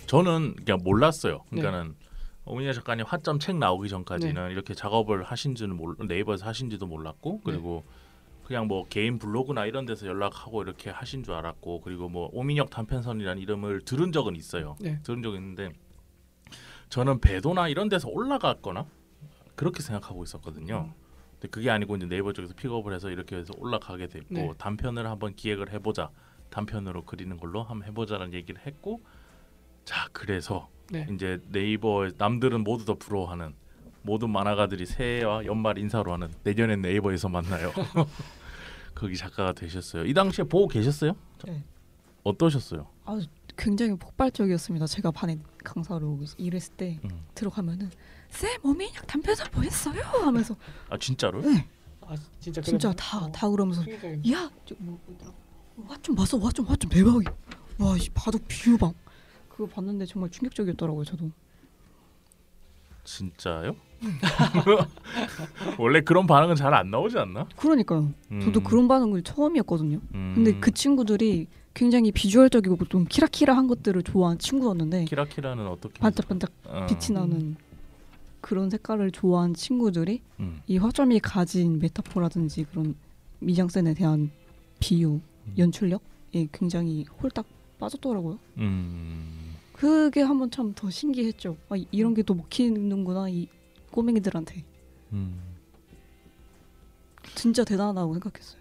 저는 그냥 몰랐어요. 네. 그러니까는 오민혁 작가님 화점 책 나오기 전까지는 이렇게 작업을 하신지는 네이버에서 하신지도 몰랐고 그리고 그냥 뭐 개인 블로그나 이런 데서 연락하고 이렇게 하신 줄 알았고 그리고 뭐 오민혁 단편선이라는 이름을 들은 적은 있어요. 네. 들은 적은 있는데 저는 배도나 이런 데서 올라갔거나 그렇게 생각하고 있었거든요. 근데 그게 아니고 이제 네이버 쪽에서 픽업을 해서 이렇게 해서 올라가게 됐고 네. 단편을 한번 기획을 해보자. 단편으로 그리는 걸로 한번 해보자라는 얘기를 했고 자 그래서 네. 이제 네이버 남들은 모두 다 부러워하는 모든 만화가들이 새해와 연말 인사로 하는 내년엔 네이버에서 만나요. 거기 작가가 되셨어요. 이 당시에 보고 계셨어요? 네. 어떠셨어요? 아, 굉장히 폭발적이었습니다. 제가 반에 강사로 일했을 때 들어가면은 쌤 오민혁 단편선 보였어요 하면서 아 진짜로? 네. 아 진짜 진짜 다 그러면서 충격적인. 야, 와좀 봤어, 와 좀 대박이야. 와, 이 바둑 비유방 그거 봤는데 정말 충격적이었더라고요. 저도. 진짜요? 원래 그런 반응은 잘 안 나오지 않나? 그러니까요. 저도 그런 반응을 처음이었거든요. 근데 그 친구들이 굉장히 비주얼적이고 좀 키라키라한 것들을 좋아하는 친구였는데 키라키라는 어떻게 반짝반짝 빛이 나는 그런 색깔을 좋아하는 친구들이 이 화점이 가진 메타포라든지 그런 미장센에 대한 비유, 연출력에 굉장히 홀딱 빠졌더라고요. 그게 한번 참 더 신기했죠. 아, 이런 게 또 먹히는구나 이 꼬맹이들한테. 진짜 대단하다고 생각했어요.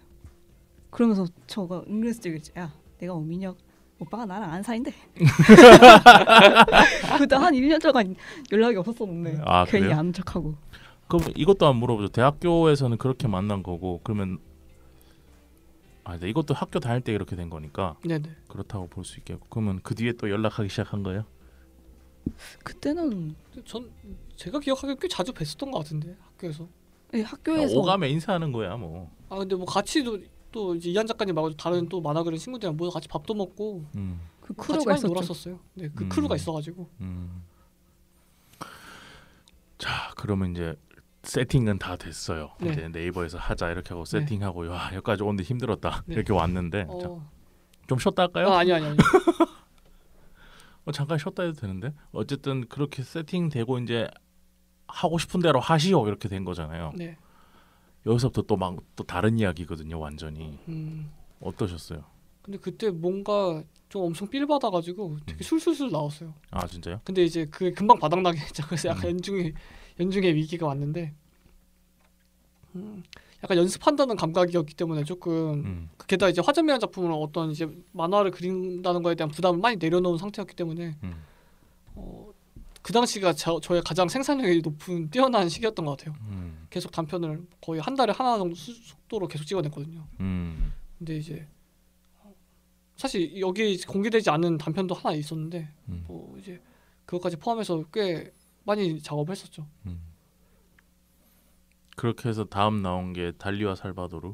그러면서 저가 은근슬쩍 야 내가 오민혁 오빠가 나랑 안 사인데 그때 한 1년 동안 연락이 없었었는데 아, 괜히 그래요? 아는 척하고. 그럼 이것도 안 물어보죠. 대학교에서는 그렇게 만난 거고 그러면 네, 이것도 학교 다닐 때 이렇게 된 거니까 네네. 그렇다고 볼 수 있겠고 그러면 그 뒤에 또 연락하기 시작한 거예요? 그때는 전 제가 기억하기에 꽤 자주 뵀었던 것 같은데 학교에서. 네, 학교에서 오감에 인사하는 거야 뭐. 아 근데 뭐 같이 또 이제 이한 작가님 말고 다른 또 만화 그리는 친구들이랑 모여 같이 밥도 먹고 그 같이 크루가 많이 있었죠. 놀았었어요. 네, 그 크루가 있어가지고. 자 그러면 이제 세팅은 다 됐어요. 네. 이제 네이버에서 하자 이렇게 하고 세팅하고 와 여기까지 오는데 힘들었다 네. 이렇게 왔는데 자, 좀 쉬었다 할까요? 아니. 잠깐 쉬었다 해도 되는데 어쨌든 그렇게 세팅되고 이제 하고 싶은 대로 하시오 이렇게 된 거잖아요. 네. 여기서부터 또 다른 이야기거든요. 완전히 어떠셨어요? 근데 그때 뭔가 좀 엄청 삘 받아가지고 되게 술술술 나왔어요. 아 진짜요? 근데 이제 그게 금방 바닥나게 했죠. 그래서 약간 연중의 위기가 왔는데 약간 연습한다는 감각이었기 때문에 조금 게다가 이제 화전미한 작품을 어떤 이제 만화를 그린다는 거에 대한 부담을 많이 내려놓은 상태였기 때문에 그 당시가 저의 가장 생산력이 높은 뛰어난 시기였던 것 같아요. 계속 단편을 거의 한 달에 하나 정도 속도로 계속 찍어냈거든요. 근데 이제 사실 여기 공개되지 않은 단편도 하나 있었는데 뭐 이제 그것까지 포함해서 꽤 많이 작업을 했었죠. 그렇게 해서 다음 나온 게 달리와 살바도르.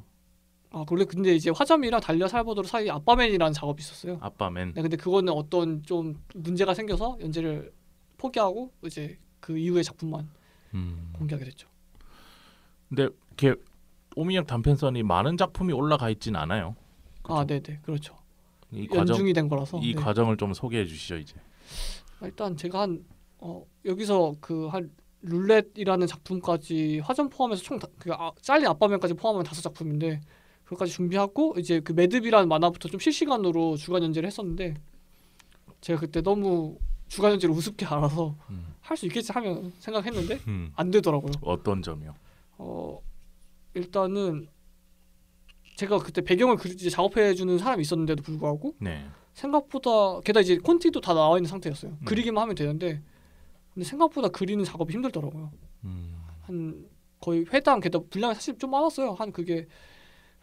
아 원래 근데 이제 화점이랑 달리와 살바도르 사이 아빠맨이라는 작업이 있었어요. 아빠맨. 네, 근데 그거는 어떤 좀 문제가 생겨서 연재를 포기하고 이제 그 이후의 작품만 공개하게 됐죠. 근데 이렇게 오민혁 단편선이 많은 작품이 올라가 있진 않아요. 그렇죠? 아 네네 그렇죠. 이 연중이 된 거라서 이 네. 과정을 좀 소개해 주시죠 이제. 일단 제가 여기서 그 한 룰렛이라는 작품까지 화전 포함해서 총 잘린 아빠맨까지 포함하면 5작품인데 그것까지 준비하고 이제 그 매듭이라는 만화부터 좀 실시간으로 주간 연재를 했었는데 제가 그때 너무 주간 연재를 우습게 알아서 할 수 있겠지 하면 생각했는데 안 되더라고요. 어떤 점이요? 일단은 제가 그때 배경을 이제 작업해주는 사람이 있었는데도 불구하고 네. 생각보다 게다가 이제 콘티도 다 나와 있는 상태였어요. 그리기만 하면 되는데 근데 생각보다 그리는 작업이 힘들더라고요. 한 거의 회당 게다가 분량이 사실 좀 많았어요. 한 그게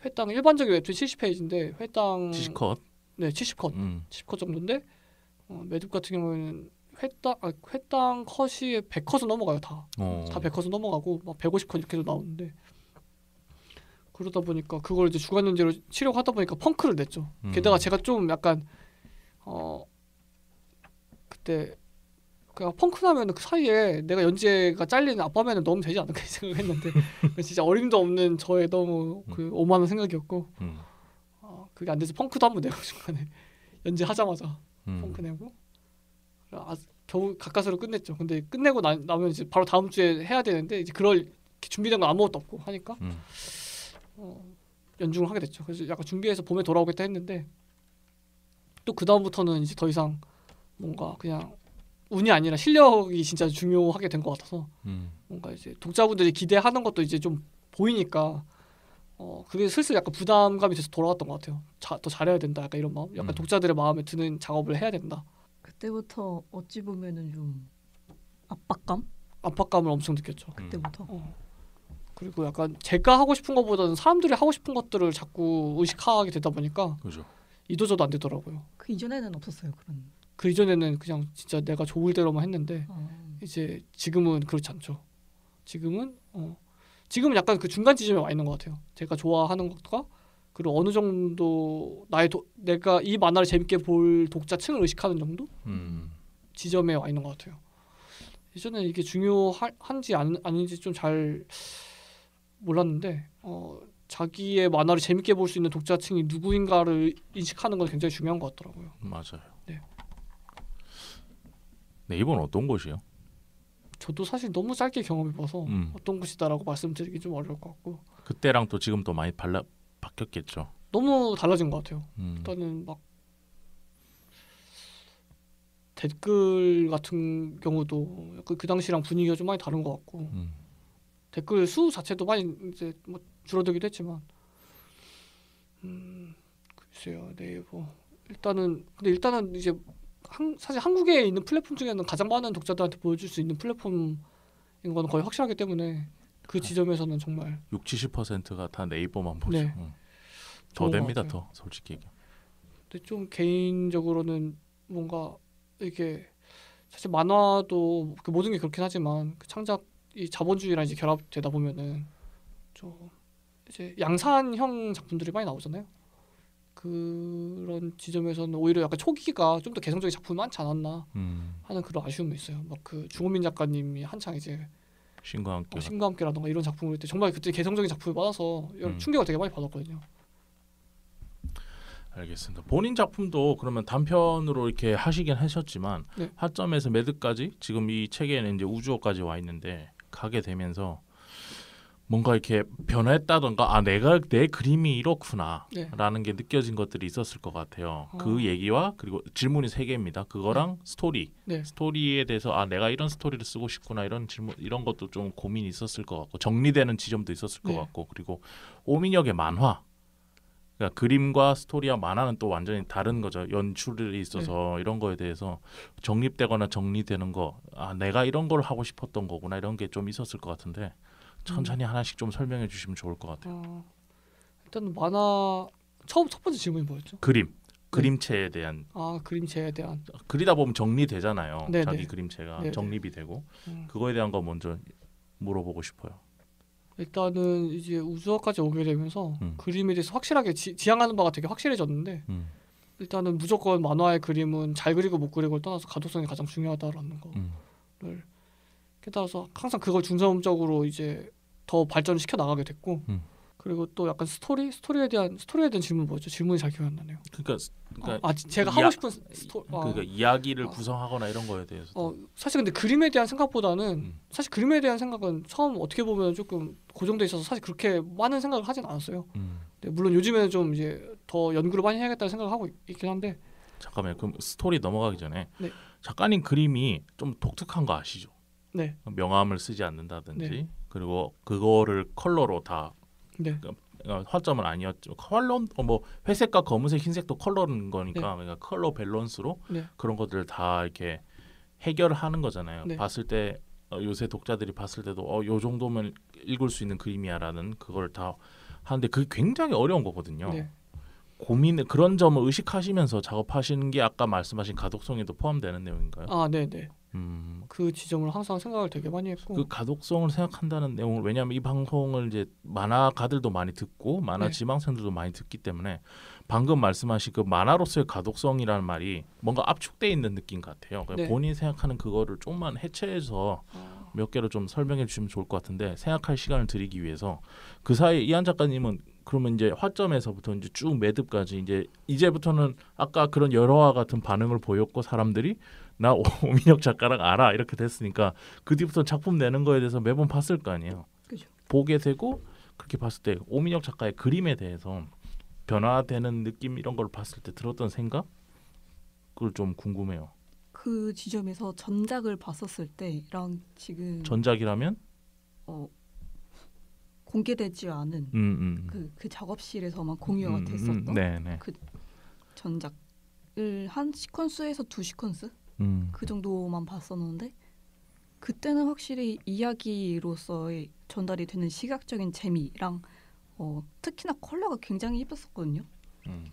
회당 일반적인 웹툰 70페이지인데 회당 70컷? 네 70컷 70컷 정도인데 매듭 같은 경우에는 회당 컷이 100컷은 넘어가요. 다 100컷은 넘어가고 막 150컷 이렇게도 나오는데 그러다 보니까 그걸 이제 주간 연재로 치려고 하다 보니까 펑크를 냈죠. 게다가 제가 좀 약간 그때 그냥 펑크 나면 그 사이에 내가 연재가 잘리는 아빠맨을 넣으면 되지 않을까 생각했는데 진짜 어림도 없는 저의 너무 그 오만한 생각이었고 그게 안 돼서 펑크도 한번 내고 중간에 연재하자마자 펑크 내고 겨우 가까스로 끝냈죠. 근데 끝내고 나면 이제 바로 다음 주에 해야 되는데 이제 그럴 준비된 건 아무것도 없고 하니까 연중을 하게 됐죠. 그래서 약간 준비해서 봄에 돌아오겠다 했는데 또 그 다음부터는 이제 더 이상 뭔가 그냥 운이 아니라 실력이 진짜 중요하게 된 것 같아서 뭔가 이제 독자분들이 기대하는 것도 이제 좀 보이니까 그게 슬슬 약간 부담감이 돼서 돌아왔던 것 같아요. 더 잘해야 된다. 약간 이런 마음. 약간 독자들의 마음에 드는 작업을 해야 된다. 그때부터 어찌 보면은 좀 압박감을 엄청 느꼈죠. 그때부터. 그리고 약간 제가 하고 싶은 것보다는 사람들이 하고 싶은 것들을 자꾸 의식하게 되다 보니까 그죠. 이도저도 안 되더라고요. 그 이전에는 없었어요 그런. 그 이전에는 그냥 진짜 내가 좋을 대로만 했는데 이제 지금은 그렇지 않죠. 지금은 약간 그 중간 지점에 와 있는 것 같아요. 제가 좋아하는 것과 그리고 어느 정도 내가 이 만화를 재밌게 볼 독자층을 의식하는 정도 지점에 와 있는 것 같아요. 예전에 이게 중요한지 아닌지 좀 잘 몰랐는데 자기의 만화를 재밌게 볼 수 있는 독자층이 누구인가를 인식하는 건 굉장히 중요한 것 같더라고요. 맞아요. 네. 네이버는 어떤 곳이요? 저도 사실 너무 짧게 경험해봐서 어떤 곳이다라고 말씀드리기 좀 어려울 것 같고 그때랑 또 지금 또 많이 바뀌었겠죠. 너무 달라진 것 같아요. 일단은 막 댓글 같은 경우도 약간 그 당시랑 분위기가 좀 많이 다른 것 같고 댓글 수 자체도 많이 이제 뭐 줄어들기도 했지만 글쎄요 네이버 일단은 이제 사실 한국에 있는 플랫폼 중에는 가장 많은 독자들한테 보여줄 수 있는 플랫폼인 건 거의 확실하기 때문에 그 지점에서는 정말 60-70%가 다 네이버만 보죠. 네. 더 됩니다. 더 솔직히. 근데 좀 개인적으로는 뭔가 이게 사실 만화도 그 모든 게 그렇긴 하지만 그 창작이 자본주의랑 이제 결합되다 보면은 좀 이제 양산형 작품들이 많이 나오잖아요. 그런 지점에서는 오히려 약간 초기가 좀 더 개성적인 작품이 많지 않았나 하는 그런 아쉬움이 있어요. 막 그 주호민 작가님이 한창 이제 신과 함께라던가 이런 작품을 할 때 정말 그때 개성적인 작품이 많아서 충격을 되게 많이 받았거든요. 알겠습니다. 본인 작품도 그러면 단편으로 이렇게 하시긴 하셨지만 네. 하점에서 매듭까지 지금 이 책에는 이제 우주어까지 와 있는데 가게 되면서 뭔가 이렇게 변화했다던가 내가 내 그림이 이렇구나라는 게 느껴진 것들이 있었을 것 같아요. 그 얘기와 그리고 질문이 3개입니다. 그거랑 스토리에 대해서 내가 이런 스토리를 쓰고 싶구나 이런 질문 이런 것도 좀 고민이 있었을 것 같고 정리되는 지점도 있었을 것 같고 그리고 오민혁의 만화 그러니까 그림과 스토리와 만화는 또 완전히 다른 거죠. 연출이 있어서 이런 거에 대해서 정립되거나 정리되는 거 내가 이런 걸 하고 싶었던 거구나 이런 게 좀 있었을 것 같은데 천천히 하나씩 좀 설명해 주시면 좋을 것 같아요. 일단 만화 첫 번째 질문이 뭐였죠? 그림체에 대한 그림체에 대한 그리다 보면 정리되잖아요. 네네. 자기 그림체가 네네. 정립이 되고 그거에 대한 거 먼저 물어보고 싶어요. 일단은 이제 우주어까지 오게 되면서 그림에 대해서 확실하게 지향하는 바가 되게 확실해졌는데 일단은 무조건 만화의 그림은 잘 그리고 못 그리고를 떠나서 가독성이 가장 중요하다라는 거를 깨달아서 항상 그걸 중점적으로 이제 더 발전을 시켜 나가게 됐고 그리고 또 약간 스토리에 대한 질문 뭐였죠? 질문이 잘 기억 안 나네요. 그러니까 제가 하고 싶은 그러니까 이야기를 구성하거나 이런 거에 대해서 사실 근데 그림에 대한 생각보다는 사실 그림에 대한 생각은 처음 어떻게 보면 조금 고정돼 있어서 사실 그렇게 많은 생각을 하진 않았어요. 네, 물론 요즘에는 좀 이제 더 연구를 많이 해야겠다는 생각을 하고 있긴 한데 잠깐만요. 그럼 스토리 넘어가기 전에 네. 작가님 그림이 좀 독특한 거 아시죠? 네. 명암을 쓰지 않는다든지 네. 그리고 그거를 컬러로 다 네. 화점은 아니었죠. 컬러 뭐 회색과 검은색, 흰색도 컬러는 거니까 네. 그러니까 컬러 밸런스로 네. 그런 것들을 다 이렇게 해결하는 거잖아요. 네. 봤을 때 요새 독자들이 봤을 때도 요 정도면 읽을 수 있는 그림이야라는 그걸 다 하는데 그게 굉장히 어려운 거거든요. 네. 그런 점을 의식하시면서 작업하시는 게 아까 말씀하신 가독성에도 포함되는 내용인가요? 네네. 그 지점을 항상 생각을 되게 많이 했고 그 가독성을 생각한다는 내용을 왜냐하면 이 방송을 이제 만화가들도 많이 듣고 만화 네. 지망생들도 많이 듣기 때문에 방금 말씀하신 그 만화로서의 가독성이라는 말이 뭔가 압축돼 있는 느낌 같아요. 네. 본인이 생각하는 그거를 좀만 해체해서 몇 개로 좀 설명해 주시면 좋을 것 같은데 생각할 시간을 드리기 위해서 그 사이 이한 작가님은 그러면 이제 화점에서부터 이제 쭉 매듭까지 이제부터는 아까 그런 열화와 같은 반응을 보였고 사람들이 나 오민혁 작가랑 알아 이렇게 됐으니까 그 뒤부터 작품 내는 거에 대해서 매번 봤을 거 아니에요. 그죠. 보게 되고 그렇게 봤을 때 오민혁 작가의 그림에 대해서 변화되는 느낌 이런 걸 봤을 때 들었던 생각 그걸 좀 궁금해요. 그 지점에서 전작을 봤었을 때랑 지금 전작이라면 공개되지 않은 그 작업실에서만 공유가 됐었던 그 전작을 한 시퀀스에서 두 시퀀스 그 정도만 봤었는데 그때는 확실히 이야기로서의 전달이 되는 시각적인 재미랑 특히나 컬러가 굉장히 예뻤었거든요.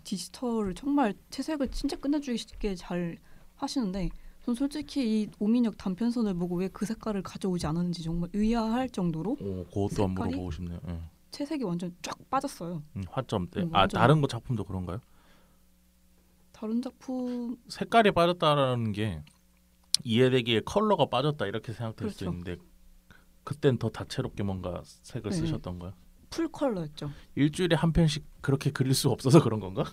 디지털을 정말 채색을 진짜 끝내주게 잘 하시는데 전 솔직히 이 오민혁 단편선을 보고 왜 그 색깔을 가져오지 않았는지 정말 의아할 정도로 그것도 한번 물어보고 싶네요. 채색이 완전 쫙 빠졌어요. 화점 때. 다른 거 작품도 그런가요? 다른 작품 색깔이 빠졌다라는 게 이해되기에 컬러가 빠졌다 이렇게 생각될 수 있는데 그땐 더 다채롭게 뭔가 색을 쓰셨던 거예요? 풀 컬러였죠. 일주일에 한 편씩 그렇게 그릴 수 없어서 그런 건가?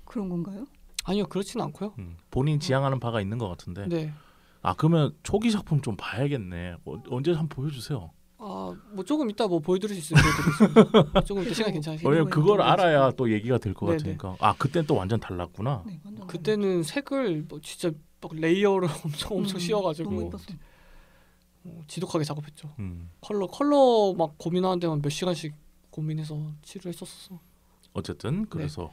그런 건가요? 아니요, 그렇지는 않고요. 본인 지향하는 바가 있는 것 같은데. 네. 그러면 초기 작품 좀 봐야겠네. 언제 한번 보여주세요. 뭐 조금 이따 뭐 보여드릴 수 있으면 보여드리겠습니다. 조금 이따 시간 괜찮으시죠? 왜냐면 그걸 알아야 또 얘기가 될 것 같으니까. 그땐 또 완전 달랐구나. 네, 완전 그때는 색을 뭐 진짜 막 레이어를 엄청 씌워가지고 지독하게 작업했죠. 컬러 막 고민하는 데만 몇 시간씩 고민해서 치료했었어. 어쨌든 그래서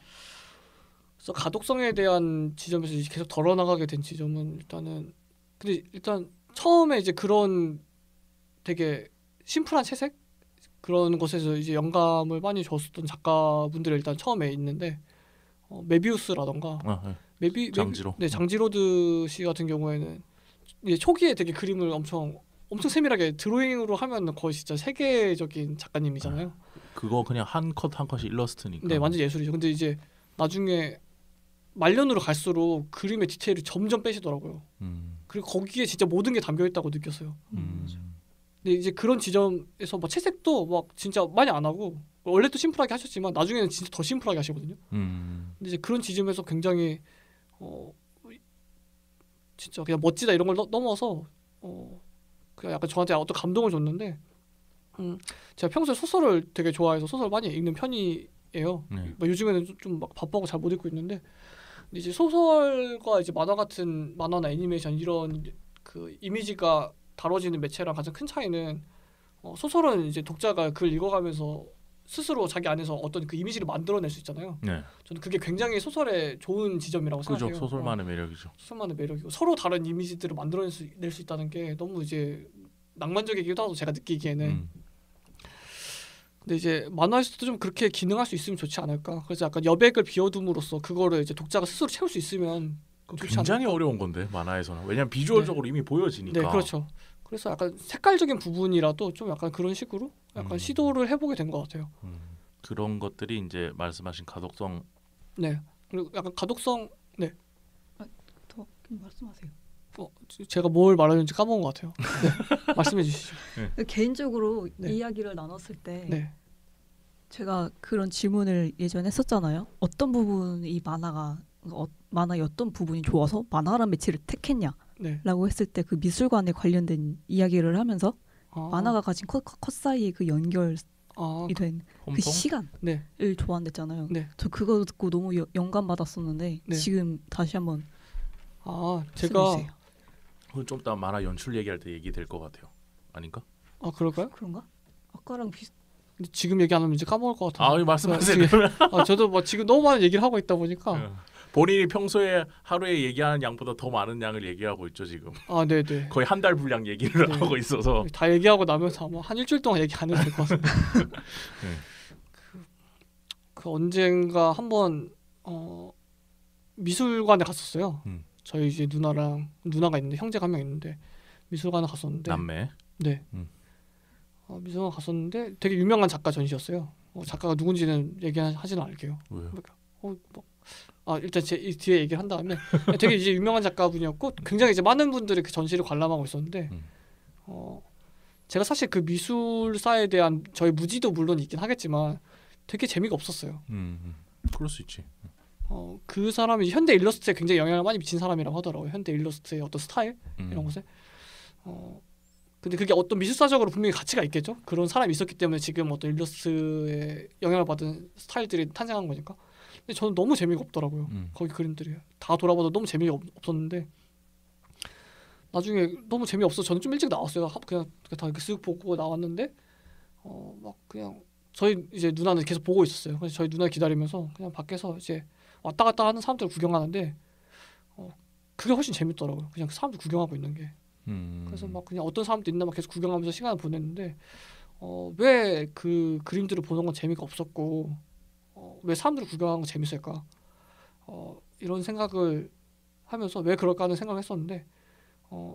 가독성에 대한 지점에서 이제 계속 덜어나가게 된 지점은 근데 일단 처음에 이제 그런 되게 심플한 채색 그런 것에서 이제 영감을 많이 줬었던 작가분들이 일단 처음에 있는데 메비우스라던가 장지로. 장지로드 씨 같은 경우에는 이제 초기에 되게 그림을 엄청 세밀하게 드로잉으로 하면 거의 진짜 세계적인 작가님이잖아요. 그거 그냥 한 컷 한 컷이 일러스트니까. 네, 완전 예술이죠. 근데 이제 나중에 말년으로 갈수록 그림의 디테일을 점점 빼시더라고요. 그리고 거기에 진짜 모든 게 담겨 있다고 느꼈어요. 근데 이제 그런 지점에서 뭐 채색도 막 진짜 많이 안 하고 원래 또 심플하게 하셨지만 나중에는 진짜 더 심플하게 하시거든요. 근데 이제 그런 지점에서 굉장히 진짜 그냥 멋지다 이런 걸 넘어서 그냥 약간 저한테 어떤 감동을 줬는데 제가 평소에 소설을 되게 좋아해서 소설 많이 읽는 편이에요. 뭐 요즘에는 좀 막 바빠고 잘 못 읽고 있는데 근데 이제 소설과 이제 만화 같은 만화나 애니메이션 이런 그 이미지가 다뤄지는 매체랑 가장 큰 차이는 소설은 이제 독자가 그걸 읽어가면서 스스로 자기 안에서 어떤 그 이미지를 만들어낼 수 있잖아요. 저는 그게 굉장히 소설의 좋은 지점이라고 생각해요. 그죠, 소설만의 매력이죠. 소설만의 매력이고 서로 다른 이미지들을 만들어낼 수 있다는 게 너무 이제 낭만적이기도 하고 제가 느끼기에는. 근데 이제 만화에서도 좀 그렇게 기능할 수 있으면 좋지 않을까. 그래서 약간 여백을 비워둠으로써 그거를 이제 독자가 스스로 채울 수 있으면 굉장히 어려운 건데 만화에서는. 왜냐면 비주얼적으로 이미 보여지니까. 네, 그렇죠. 그래서 약간 색깔적인 부분이라도 좀 약간 그런 식으로 약간 시도를 해보게 된 것 같아요. 그런 것들이 이제 말씀하신 가독성. 네. 그리고 약간 가독성. 네. 더 말씀하세요. 제가 뭘 말하는지 까먹은 것 같아요. 네. 말씀해 주시죠. 개인적으로 이야기를 나눴을 때 제가 그런 질문을 예전에 했었잖아요. 어떤 부분이 만화의 어떤 부분이 좋아서 만화라는 매체를 택했냐라고 했을 때 그 미술관에 관련된 이야기를 하면서 만화가 가진 컷 사이의 그 연결이 된 그 시간을 좋아한댔잖아요. 저 그거 듣고 너무 영감 받았었는데 지금 다시 한번 제가 좀 이따 만화 연출 얘기할 때 얘기 될 것 같아요. 아닌가? 그럴까요? 그런가? 아까랑 비슷. 근데 지금 얘기 안 하면 이제 까먹을 것 같아요. 말씀하세요. 저도 뭐 지금 너무 많은 얘기를 하고 있다 보니까 본인이 평소에 하루에 얘기하는 양보다 더 많은 양을 얘기하고 있죠 지금. 네네. 거의 한 달 분량 얘기를 하고 있어서 다 얘기하고 나면서 아마 한 일주일 동안 얘기 안 해도 될 것 같습니다. 그 언젠가 한번 미술관에 갔었어요. 저희 이제 누나가 있는데 형제가 한 명 있는데 미술관에 갔었는데 남매. 네. 미술관 갔었는데 되게 유명한 작가 전시였어요. 작가가 누군지는 얘기하지는 않을게요. 왜요? 일단 제 뒤에 얘기를 한 다음에 되게 이제 유명한 작가분이었고 굉장히 이제 많은 분들이 그 전시를 관람하고 있었는데 제가 사실 그 미술사에 대한 저의 무지도 물론 있긴 하겠지만 되게 재미가 없었어요. 그럴 수 있지. 그 사람이 현대 일러스트에 굉장히 영향을 많이 미친 사람이라고 하더라고요. 현대 일러스트의 어떤 스타일 이런 것에. 근데 그게 어떤 미술사적으로 분명히 가치가 있겠죠. 그런 사람이 있었기 때문에 지금 어떤 일러스트에 영향을 받은 스타일들이 탄생한 거니까. 근데 저는 너무 재미가 없더라고요. 거기 그림들이 다 돌아봐도 너무 재미가 없었는데 나중에 너무 재미없어. 저는 좀 일찍 나왔어요. 그냥 다 이렇게 쓱 보고 나왔는데 막 그냥 저희 이제 누나는 계속 보고 있었어요. 그래서 저희 누나 기다리면서 그냥 밖에서 이제 왔다 갔다 하는 사람들 구경하는데 그게 훨씬 재밌더라고요. 그냥 사람들 구경하고 있는 게. 그래서 막 그냥 어떤 사람도 있나 막 계속 구경하면서 시간을 보냈는데 왜 그 그림들을 보는 건 재미가 없었고 왜 사람들을 구경하는 건 재밌을까? 이런 생각을 하면서 왜 그럴까 하는 생각을 했었는데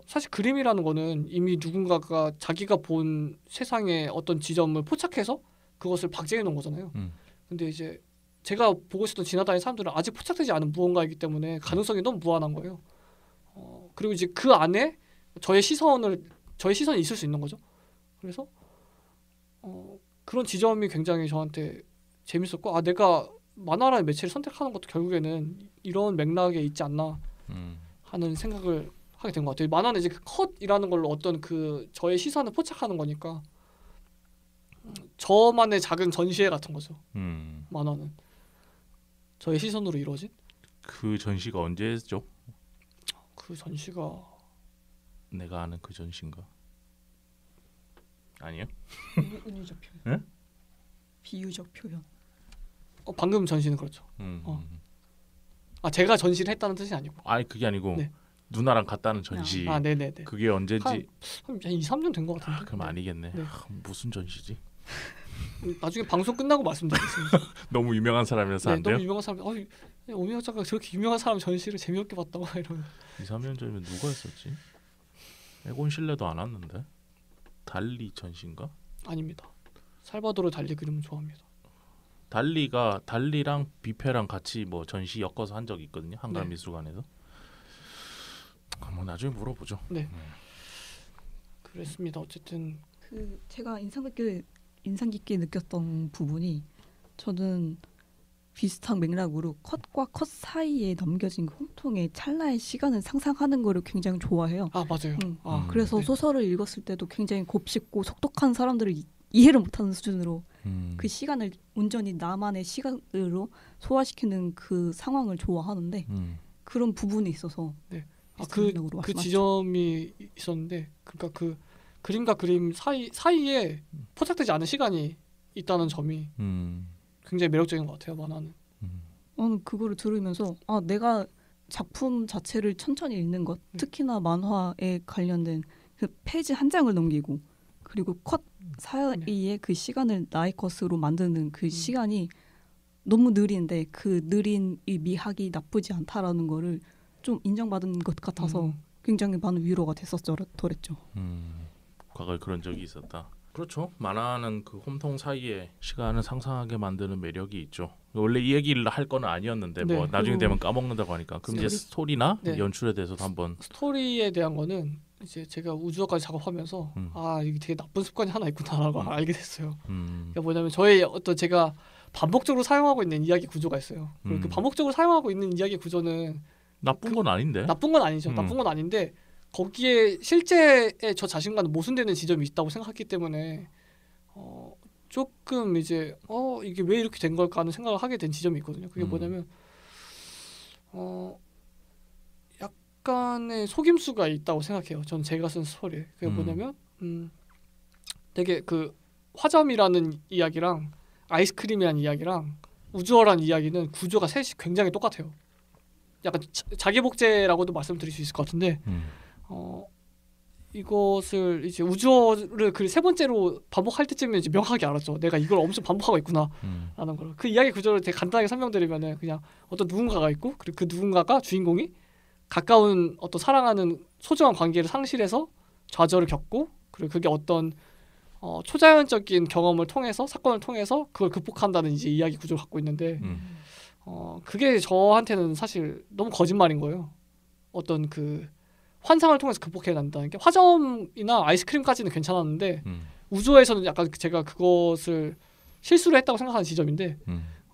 사실 그림이라는 거는 이미 누군가가 자기가 본 세상의 어떤 지점을 포착해서 그것을 박제해 놓은 거잖아요. 근데 이제 제가 보고 있었던 지나다니는 사람들은 아직 포착되지 않은 무언가이기 때문에 가능성이 너무 무한한 거예요. 그리고 이제 그 안에 저의 시선이 있을 수 있는 거죠. 그래서 그런 지점이 굉장히 저한테 재밌었고 내가 만화라는 매체를 선택하는 것도 결국에는 이런 맥락에 있지 않나 하는 생각을 하게 된 것 같아요. 만화는 이제 그 컷이라는 걸로 어떤 그 저의 시선을 포착하는 거니까 저만의 작은 전시회 같은 거죠. 만화는 저의 시선으로 이루어진. 그 전시가 언제죠? 그 전시가 내가 아는 그 전시인가? 아니요? 은유적 표현. 응? 비유적 표현. 방금 전시는 그렇죠. 제가 전시를 했다는 뜻이 아니고. 아니 그게 아니고 네. 누나랑 갔다는 전시. 네네네. 그게 언제지? 한 2, 3년 된 것 같은데. 그럼 아니겠네. 네. 무슨 전시지? 나중에 방송 끝나고 말씀드리겠습니다. 너무 유명한 사람이라서 안 돼요? 너무 유명한 사람. 오미영 작가가 저렇게 유명한 사람 전시를 재미없게 봤다고 이러면. 2, 3년 전이면 누가 했었지? 에곤 실레도 안 왔는데. 달리 전시인가? 아닙니다. 살바도르 달리 그림은 좋아합니다. 달리랑 뷔페랑 같이 뭐 전시 엮어서 한 적이 있거든요. 한강미술관에서. 뭐 나중에 물어보죠. 네. 그랬습니다. 어쨌든 제가 인상 깊게 느꼈던 부분이 저는 비슷한 맥락으로 컷과 컷 사이에 넘겨진 그 홍통의 찰나의 시간을 상상하는 거를 굉장히 좋아해요. 맞아요. 그래서 네. 소설을 읽었을 때도 굉장히 곱씹고 속독한 사람들을 이해를 못하는 수준으로 그 시간을 온전히 나만의 시간으로 소화시키는 그 상황을 좋아하는데 그런 부분이 있어서 그 지점이 있었는데 그러니까 그 그림과 그림 사이에 포착되지 않은 시간이 있다는 점이 굉장히 매력적인 것 같아요. 만화는. 저는 그거를 들으면서 내가 작품 자체를 천천히 읽는 것, 특히나 만화에 관련된 그 페이지 한 장을 넘기고 그리고 컷 사이에 그 시간을 나의 것으로 만드는 그 시간이 너무 느린데 그 느린 이 미학이 나쁘지 않다라는 거를 좀 인정받은 것 같아서 굉장히 많은 위로가 됐었더랬죠. 과거에 그런 적이 있었다. 그렇죠. 만화는 그 홈통 사이에 시간을 상상하게 만드는 매력이 있죠. 원래 이 얘기를 할 거는 아니었는데 뭐 나중에 되면 까먹는다고 하니까 그럼 이제 스토리나 연출에 대해서도 한번. 스토리에 대한 거는 이제 제가 우주어까지 작업하면서 이게 되게 나쁜 습관이 하나 있구나라고 알게 됐어요. 그게 뭐냐면 저의 어떤 제가 반복적으로 사용하고 있는 이야기 구조가 있어요. 그 반복적으로 사용하고 있는 이야기 구조는 나쁜 건 아닌데. 나쁜 건 아니죠. 나쁜 건 아닌데 거기에 실제의 저 자신과는 모순되는 지점이 있다고 생각했기 때문에 조금 이제 이게 왜 이렇게 된 걸까 하는 생각을 하게 된 지점이 있거든요. 그게 뭐냐면 약간의 속임수가 있다고 생각해요. 저는 제가 쓴 스토리에. 그게 뭐냐면 되게 그 화점이라는 이야기랑 아이스크림이라는 이야기랑 우주어라는 이야기는 구조가 셋이 굉장히 똑같아요. 약간 자기복제라고도 말씀드릴 수 있을 것 같은데 이것을 이제 우주어를 그 세 번째로 반복할 때쯤에 이제 명확하게 알았죠. 내가 이걸 엄청 반복하고 있구나라는 걸. 그 이야기 구조를 되게 간단하게 설명드리면은 그냥 어떤 누군가가 있고 그리고 그 누군가가 주인공이 가까운 어떤 사랑하는 소중한 관계를 상실해서 좌절을 겪고 그리고 그게 어떤 초자연적인 경험을 통해서 사건을 통해서 그걸 극복한다는 이제 이야기 구조를 갖고 있는데 그게 저한테는 사실 너무 거짓말인 거예요. 어떤 그 환상을 통해서 극복해야 한다는 게 화점이나 아이스크림까지는 괜찮았는데 우주에서는 약간 제가 그것을 실수를 했다고 생각하는 지점인데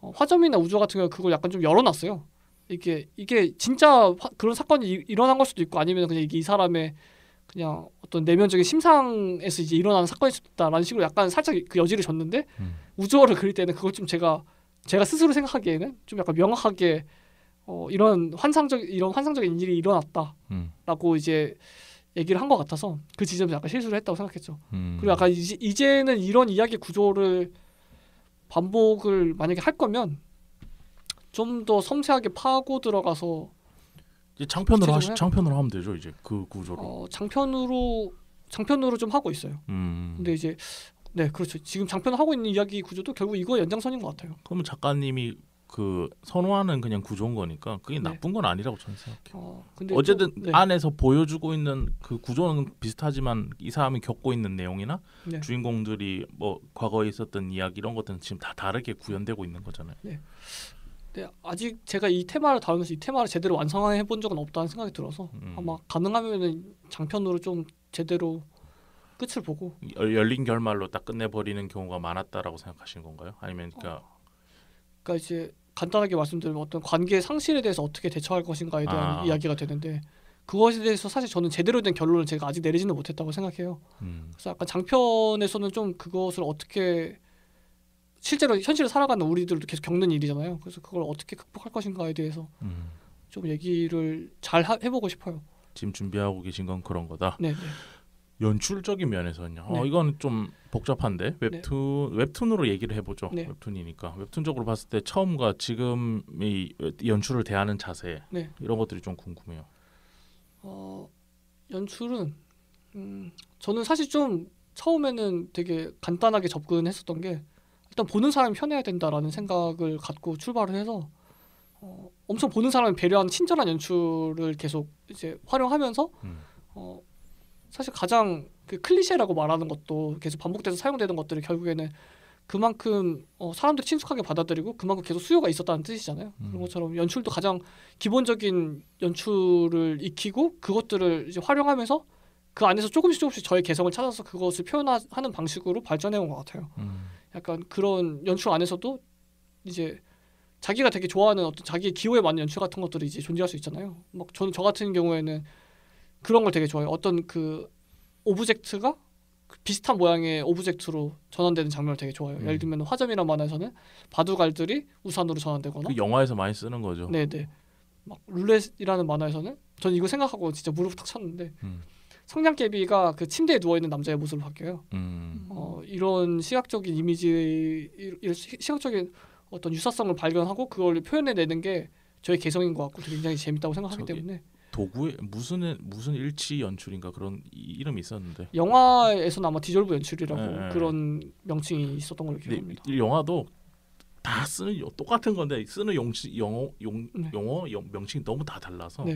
화점이나 우주 같은 경우 그걸 약간 좀 열어놨어요. 이게 진짜 그런 사건이 일어난 걸 수도 있고 아니면 그냥 이게 이 사람의 그냥 어떤 내면적인 심상에서 이제 일어나는 사건일 수도 있다라는 식으로 약간 살짝 그 여지를 줬는데 우주어를 그릴 때는 그걸 좀 제가 스스로 생각하기에는 좀 약간 명확하게 이런 환상적인 일이 일어났다라고 이제 얘기를 한 것 같아서 그 지점에서 약간 실수를 했다고 생각했죠. 그리고 약간 이제는 이런 이야기 구조를 반복을 만약에 할 거면 좀 더 섬세하게 파고 들어가서 이제 장편으로 하면 되죠. 이제 그 구조로. 장편으로 좀 하고 있어요. 근데 이제 네 그렇죠. 지금 장편을 하고 있는 이야기 구조도 결국 이거 연장선인 것 같아요. 그러면 작가님이 그 선호하는 그냥 구조인 거니까 그게 나쁜 건 아니라고 저는 생각해요. 근데 어쨌든 네. 안에서 보여주고 있는 그 구조는 비슷하지만 이 사람이 겪고 있는 내용이나 네. 주인공들이 뭐 과거에 있었던 이야기 이런 것들은 지금 다 다르게 구현되고 있는 거잖아요. 네. 네, 아직 제가 이 테마를 다루면서 이 테마를 제대로 완성해 본 적은 없다는 생각이 들어서 아마 가능하면은 장편으로 좀 제대로 끝을 보고 열린 결말로 딱 끝내버리는 경우가 많았다라고 생각하시는 건가요? 아니면 그러니까 이제 간단하게 말씀드리면 어떤 관계 상실에 대해서 어떻게 대처할 것인가에 대한 이야기가 되는데 그것에 대해서 사실 저는 제대로 된 결론을 제가 아직 내리지는 못했다고 생각해요. 그래서 약간 장편에서는 좀 그것을 어떻게 실제로 현실을 살아가는 우리들도 계속 겪는 일이잖아요. 그래서 그걸 어떻게 극복할 것인가에 대해서 좀 얘기를 잘 해보고 싶어요. 지금 준비하고 계신 건 그런 거다. 네. 연출적인 면에서는요. 네. 이건 좀 복잡한데 웹툰으로 얘기를 해보죠. 네. 웹툰이니까 웹툰적으로 봤을 때 처음과 지금의 연출을 대하는 자세 이런 것들이 좀 궁금해요. 연출은 저는 사실 좀 처음에는 되게 간단하게 접근했었던 게 일단 보는 사람이 편해야 된다라는 생각을 갖고 출발을 해서 엄청 보는 사람을 배려하는 친절한 연출을 계속 이제 활용하면서 사실 가장 그 클리셰라고 말하는 것도 계속 반복돼서 사용되는 것들이 결국에는 그만큼 사람들이 친숙하게 받아들이고 그만큼 계속 수요가 있었다는 뜻이잖아요. 그런 것처럼 연출도 가장 기본적인 연출을 익히고 그것들을 이제 활용하면서 그 안에서 조금씩 저의 개성을 찾아서 그것을 표현하는 방식으로 발전해온 것 같아요. 약간 그런 연출 안에서도 이제 자기가 되게 좋아하는 어떤 자기의 기호에 맞는 연출 같은 것들이 이제 존재할 수 있잖아요. 막 저 같은 경우에는 그런 걸 되게 좋아해요. 어떤 그 오브젝트가 비슷한 모양의 오브젝트로 전환되는 장면을 되게 좋아해요. 예를 들면 화점이란 만화에서는 바둑알들이 우산으로 전환되거나 그 영화에서 많이 쓰는 거죠. 네네. 막 룰렛이라는 만화에서는 저는 이거 생각하고 진짜 무릎 탁 쳤는데 성냥개비가 그 침대에 누워 있는 남자의 모습을 바뀌어요. 이런 시각적인 이미지, 시각적인 어떤 유사성을 발견하고 그걸 표현해내는 게 저의 개성인 것 같고 굉장히 재밌다고 생각하기 때문에. 도구에 무슨 일치 연출인가 그런 이름이 있었는데 영화에서는 아마 디졸브 연출이라고 그런 명칭이 있었던 걸로 기억합니다. 이 영화도 다 쓰는 똑같은 건데 쓰는 영어 명칭이 너무 다 달라서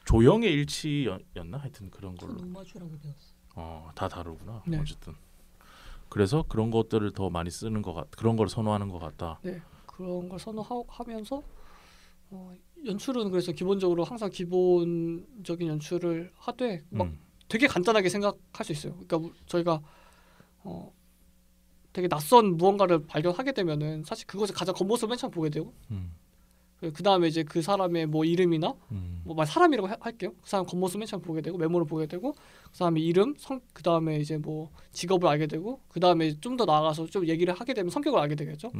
조형의 일치였나 하여튼 그런 걸로. 눈맞추라고 배웠어. 다 다르구나. 어쨌든 그래서 그런 것들을 더 많이 쓰는 그런 걸 선호하는 것 같다. 네, 그런 걸 선호하면서 연출은 그래서 기본적으로 항상 기본적인 연출을 하되 막 되게 간단하게 생각할 수 있어요. 그러니까 저희가 되게 낯선 무언가를 발견하게 되면은 사실 그것을 가장 겉모습을 맨 처음 보게 되고 그 다음에 이제 그 사람의 뭐 이름이나 뭐 사람이라고 할게요. 그 사람 겉모습 맨 처음 보게 되고 메모를 보게 되고 그 사람의 이름, 그 다음에 이제 뭐 직업을 알게 되고 그 다음에 좀 더 나아가서 좀 얘기를 하게 되면 성격을 알게 되겠죠.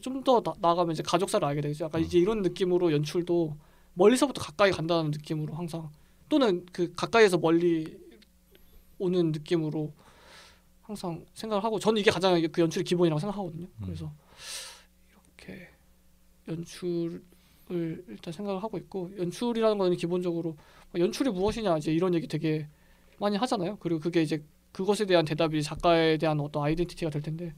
좀 더 나아가면 이제 가족사를 알게 되겠죠. 약간 이제 이런 느낌으로 연출도 멀리서부터 가까이 간다는 느낌으로 항상 또는 그 가까이에서 멀리 오는 느낌으로 항상 생각을 하고 저는 이게 가장 그 연출의 기본이라고 생각하거든요. 그래서 이렇게 연출을 일단 생각을 하고 있고 연출이라는 거는 기본적으로 연출이 무엇이냐 이제 이런 얘기 되게 많이 하잖아요. 그리고 그게 이제 그것에 대한 대답이 작가에 대한 어떤 아이덴티티가 될 텐데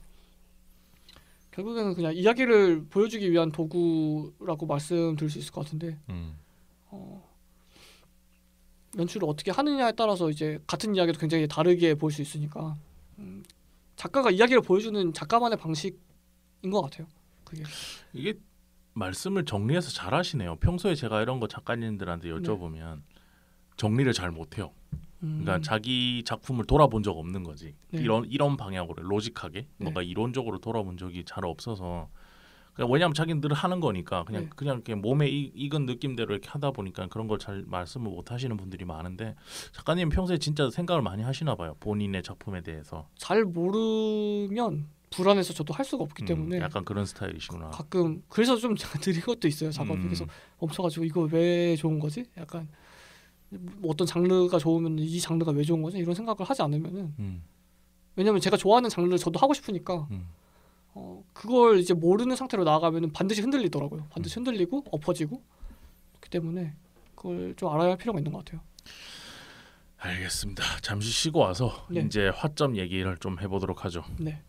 결국에는 그냥 이야기를 보여주기 위한 도구라고 말씀드릴 수 있을 것 같은데 연출을 어떻게 하느냐에 따라서 이제 같은 이야기도 굉장히 다르게 보일 수 있으니까 작가가 이야기를 보여주는 작가만의 방식인 것 같아요. 이게 말씀을 정리해서 잘 하시네요. 평소에 제가 이런 거 작가님들한테 여쭤보면 정리를 잘 못해요. 그러니까 자기 작품을 돌아본 적 없는 거지. 이런 방향으로 로직하게 뭔가 이론적으로 돌아본 적이 잘 없어서 그러니까 왜냐하면 자기는 늘 하는 거니까 그냥 네. 그냥 이렇게 몸에 익은 느낌대로 이렇게 하다 보니까 그런 걸 잘 말씀을 못 하시는 분들이 많은데 작가님 평소에 진짜 생각을 많이 하시나 봐요. 본인의 작품에 대해서. 잘 모르면 불안해서 저도 할 수가 없기 때문에 약간 그런 스타일이시구나. 가끔 그래서 좀 느린 것도 있어요. 작업이 그래서 멈춰가지고 이거 왜 좋은 거지? 약간 뭐 어떤 장르가 좋으면 이 장르가 왜 좋은 거지? 이런 생각을 하지 않으면은 왜냐면 제가 좋아하는 장르를 저도 하고 싶으니까 그걸 이제 모르는 상태로 나아가면은 반드시 흔들리더라고요. 반드시 흔들리고 엎어지고 그렇기 때문에 그걸 좀 알아야 할 필요가 있는 것 같아요. 알겠습니다. 잠시 쉬고 와서 네. 이제 화점 얘기를 좀 해보도록 하죠. 네.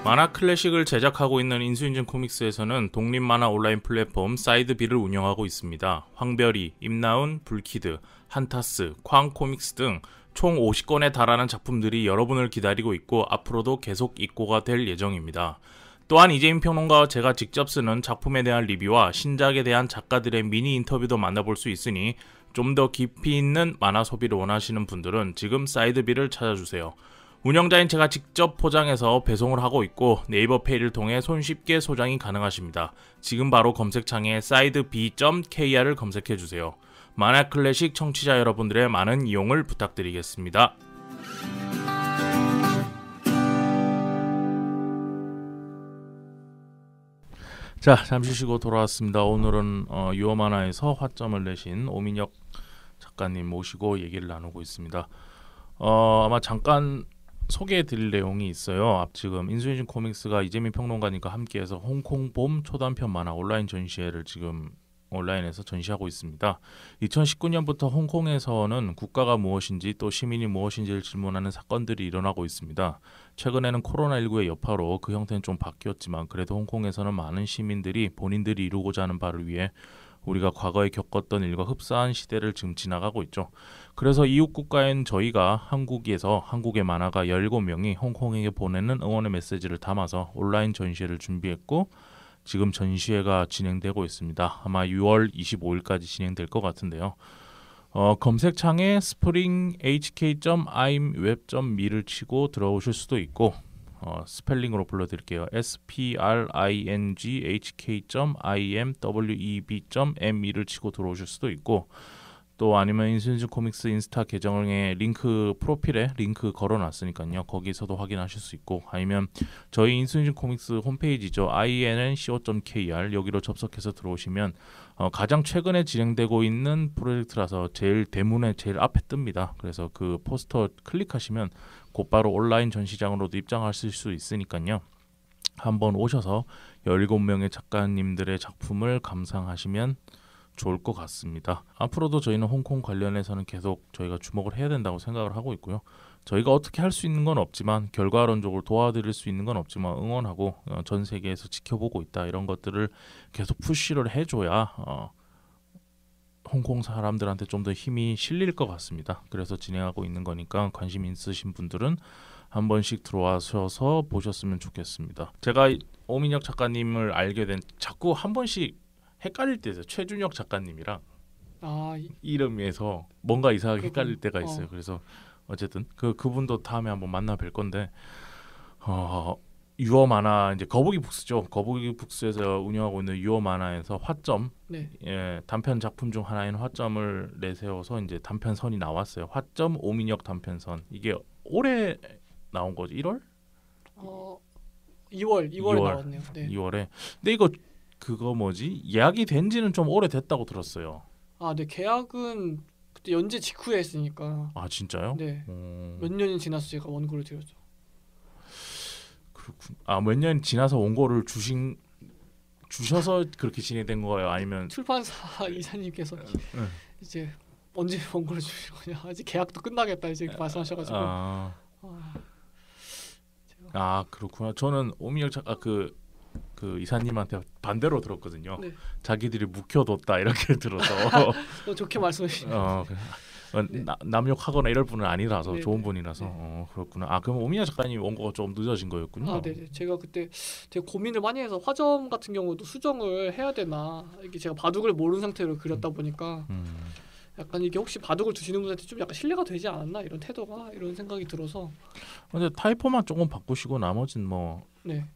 만화 클래식을 제작하고 있는 인수인증 코믹스에서는 독립 만화 온라인 플랫폼 사이드비를 운영하고 있습니다. 황별이, 임나운, 불키드, 한타스, 쾅 코믹스 등 총 50권에 달하는 작품들이 여러분을 기다리고 있고 앞으로도 계속 입고가 될 예정입니다. 또한 이재민 평론가와 제가 직접 쓰는 작품에 대한 리뷰와 신작에 대한 작가들의 미니 인터뷰도 만나볼 수 있으니 좀 더 깊이 있는 만화 소비를 원하시는 분들은 지금 사이드비를 찾아주세요. 운영자인 제가 직접 포장해서 배송을 하고 있고 네이버 페이를 통해 손쉽게 소장이 가능하십니다. 지금 바로 검색창에 sideB.kr을 검색해주세요. 만화 클래식 청취자 여러분들의 많은 이용을 부탁드리겠습니다. 자, 잠시 쉬고 돌아왔습니다. 오늘은 유어만화에서 화점을 내신 오민혁 작가님 모시고 얘기를 나누고 있습니다. 아마 잠깐 소개해드릴 내용이 있어요. 지금 인수인증 코믹스가 이재민 평론가님과 함께해서 홍콩 봄 초단편 만화 온라인 전시회를 지금 온라인에서 전시하고 있습니다. 2019년부터 홍콩에서는 국가가 무엇인지 또 시민이 무엇인지를 질문하는 사건들이 일어나고 있습니다. 최근에는 코로나19의 여파로 그 형태는 좀 바뀌었지만 그래도 홍콩에서는 많은 시민들이 본인들이 이루고자 하는 바를 위해 우리가 과거에 겪었던 일과 흡사한 시대를 지금 지나가고 있죠. 그래서 이웃 국가인 저희가 한국에서 한국의 만화가 17명이 홍콩에게 보내는 응원의 메시지를 담아서 온라인 전시회를 준비했고 지금 전시회가 진행되고 있습니다. 아마 6월 25일까지 진행될 것 같은데요. 검색창에 springhk.imweb.me를 치고 들어오실 수도 있고 스펠링으로 불러드릴게요. springhk.imweb.me를 치고 들어오실 수도 있고 또 아니면 인수인증 코믹스 인스타 계정에 링크 프로필에 링크 걸어놨으니까요. 거기서도 확인하실 수 있고 아니면 저희 인수인증 코믹스 홈페이지죠. inco.kr 여기로 접속해서 들어오시면 가장 최근에 진행되고 있는 프로젝트라서 제일 대문에 제일 앞에 뜹니다. 그래서 그 포스터 클릭하시면 곧바로 온라인 전시장으로도 입장하실 수 있으니까요. 한번 오셔서 17명의 작가님들의 작품을 감상하시면 좋을 것 같습니다. 앞으로도 저희는 홍콩 관련해서는 계속 저희가 주목을 해야 된다고 생각을 하고 있고요. 저희가 어떻게 할 수 있는 건 없지만 결과론적으로 도와드릴 수 있는 건 없지만 응원하고 전 세계에서 지켜보고 있다 이런 것들을 계속 푸시를 해줘야 홍콩 사람들한테 좀 더 힘이 실릴 것 같습니다. 그래서 진행하고 있는 거니까 관심 있으신 분들은 한 번씩 들어와셔서 보셨으면 좋겠습니다. 제가 오민혁 작가님을 알게 된 자꾸 한 번씩 헷갈릴 때 있어요. 최준혁 작가님이랑 이름에서 뭔가 이상하게 헷갈릴 때가 있어요. 그래서 어쨌든 그분도 다음에 한번 만나 뵐 건데 유어 만화 이제 거북이 북스죠. 거북이 북스에서 운영하고 있는 유어 만화에서 화점 단편 작품 중 하나인 화점을 내세워서 이제 단편선이 나왔어요. 화점 오민혁 단편선 이게 올해 나온 거죠. 1월? 2월에 나왔네요. 네. 2월에. 근데 이거 그거 뭐지? 예약이 된지는 좀 오래됐다고 들었어요. 네. 계약은 그때 연재 직후에 했으니까. 아 진짜요? 네. 몇 년이 지나서 제가 원고를 드렸죠. 그렇군. 몇 년 지나서 원고를 주셔서 그렇게 진행된 거예요? 아니면 출판사 이사님께서 이제 언제 원고를 주실 거냐? 아직 계약도 끝나겠다 이제 말씀하셔가지고. 그렇구나. 저는 오민혁 작가 그 이사님한테 반대로 들었거든요. 네. 자기들이 묵혀뒀다 이렇게 들어서 좋게 말씀하시네. 남욕하거나 이럴 분은 아니라서 네네. 좋은 분이라서 그렇구나. 그럼 오민혁 작가님 원고가 좀 늦어진 거였군요. 네. 제가 그때 되게 고민을 많이 해서 화점 같은 경우도 수정을 해야 되나 이게 제가 바둑을 모르는 상태로 그렸다 보니까 약간 이게 혹시 바둑을 두시는 분한테 좀 약간 신뢰가 되지 않았나 이런 태도가 이런 생각이 들어서. 근데 타이포만 조금 바꾸시고 나머지는 네.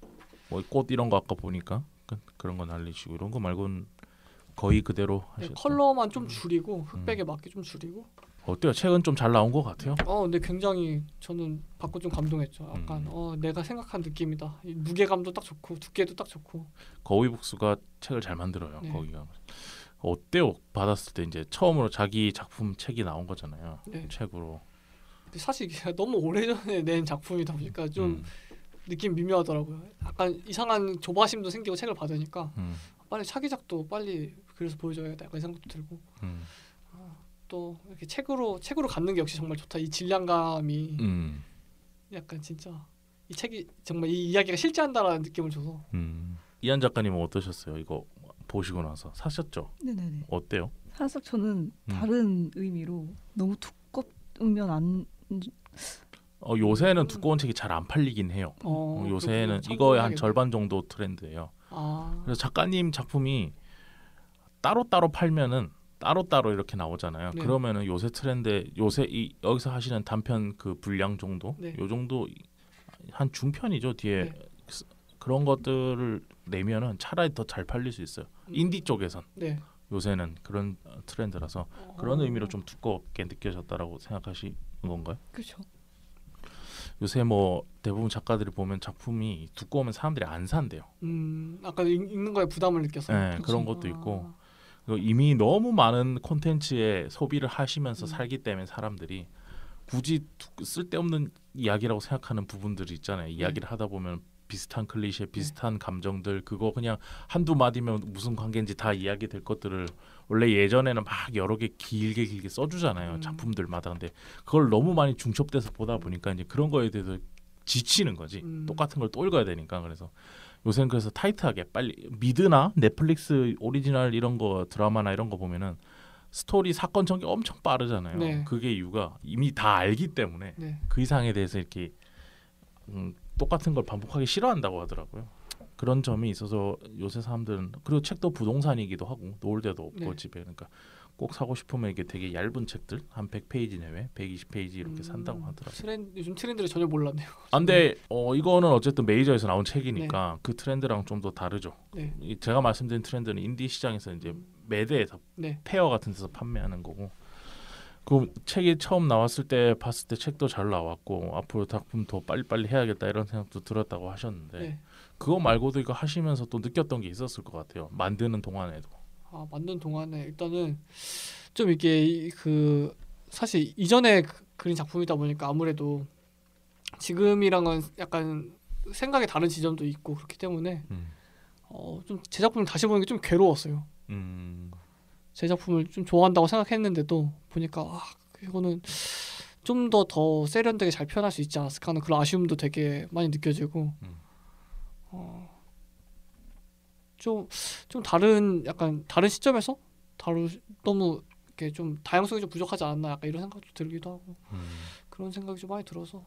뭐 꽃 이런 거 아까 보니까 그런 거 날리시고 이런 거 말고는 거의 그대로 하셨죠. 컬러만 좀 줄이고 흑백에 맞게 좀 줄이고. 어때요? 책은 좀 잘 나온 것 같아요? 근데 굉장히 저는 받고 좀 감동했죠. 약간 내가 생각한 느낌이다. 이 무게감도 딱 좋고 두께도 딱 좋고. 거위북수가 책을 잘 만들어요. 네. 거기가 어때요? 받았을 때 이제 처음으로 자기 작품 책이 나온 거잖아요. 네. 책으로. 근데 사실 이게 너무 오래전에 낸 작품이다 보니까 좀 느낌 미묘하더라고요. 약간 이상한 조바심도 생기고 책을 받으니까 빨리 차기작도 빨리 그래서 보여줘야겠다. 약간 생각도 들고. 또 이렇게 책으로 갖는 게 역시 정말 좋다. 이 질량감이 약간 진짜 이 책이 정말 이 이야기가 실제한다라는 느낌을 줘서. 이한 작가님은 어떠셨어요? 이거 보시고 나서 사셨죠? 네네네. 어때요? 살짝 저는 다른 의미로 너무 두껍으면 안. 요새는 두꺼운 책이 잘 안 팔리긴 해요. 요새는 이거의 한 절반 정도 트렌드예요. 그래서 작가님 작품이 따로따로 팔면은 따로따로 이렇게 나오잖아요. 네. 그러면은 요새 트렌드 요새 여기서 하시는 단편 그 분량 정도 네. 요 정도 한 중편이죠. 뒤에 네. 그런 것들을 내면은 차라리 더 잘 팔릴 수 있어요. 인디 쪽에선 네. 요새는 그런 트렌드라서 그런 의미로 좀 두껍게 느껴졌다라고 생각하시는 건가요? 그렇죠. 요새 뭐 대부분 작가들이 보면 작품이 두꺼우면 사람들이 안 산대요. 아까 읽는 거에 부담을 느꼈어요. 네, 그런 것도 있고 이미 너무 많은 콘텐츠에 소비를 하시면서 살기 때문에 사람들이 굳이 쓸데없는 이야기라고 생각하는 부분들이 있잖아요. 이야기를 하다 보면 비슷한 클리셰, 비슷한 감정들 그거 그냥 한두 마디면 무슨 관계인지 다 이야기될 것들을 원래 예전에는 막 여러 개 길게 써주잖아요. 작품들마다. 근데 그걸 너무 많이 중첩돼서 보다 보니까 이제 그런 거에 대해서 지치는 거지. 똑같은 걸 또 읽어야 되니까. 그래서 요새는 그래서 타이트하게 빨리 미드나 넷플릭스 오리지널 이런 거 드라마나 이런 거 보면은 스토리 사건 전개 엄청 빠르잖아요. 네. 그게 이유가 이미 다 알기 때문에 네. 그 이상에 대해서 이렇게 똑같은 걸 반복하기 싫어한다고 하더라고요. 그런 점이 있어서 요새 사람들은 그리고 책도 부동산이기도 하고 놓을 데도 없고 네. 집에 그러니까 꼭 사고 싶으면 이게 되게 얇은 책들 한 100페이지 내외 120페이지 이렇게 산다고 하더라고요. 요즘 트렌드를 전혀 몰랐네요. 근데 이거는 어쨌든 메이저에서 나온 책이니까 그 트렌드랑 좀 더 다르죠. 네. 제가 말씀드린 트렌드는 인디 시장에서 이제 매대에서 네. 페어 같은 데서 판매하는 거고 그 책이 처음 나왔을 때 봤을 때 책도 잘 나왔고 앞으로 작품 더 빨리빨리 해야겠다 이런 생각도 들었다고 하셨는데 네. 그거 말고도 이거 하시면서 또 느꼈던 게 있었을 것 같아요. 만드는 동안에도. 만든 동안에 일단은 좀 이게 그 사실 이전에 그린 작품이다 보니까 아무래도 지금이랑은 약간 생각이 다른 지점도 있고 그렇기 때문에 좀 제 작품을 다시 보는 게 좀 괴로웠어요. 제 작품을 좀 좋아한다고 생각했는데도 보니까 이거는 좀 더 세련되게 잘 표현할 수 있지 않았을까 하는 그런 아쉬움도 되게 많이 느껴지고 좀 다른 약간 다른 시점에서 너무 이렇게 좀 다양성이 좀 부족하지 않았나 약간 이런 생각도 들기도 하고 그런 생각이 좀 많이 들어서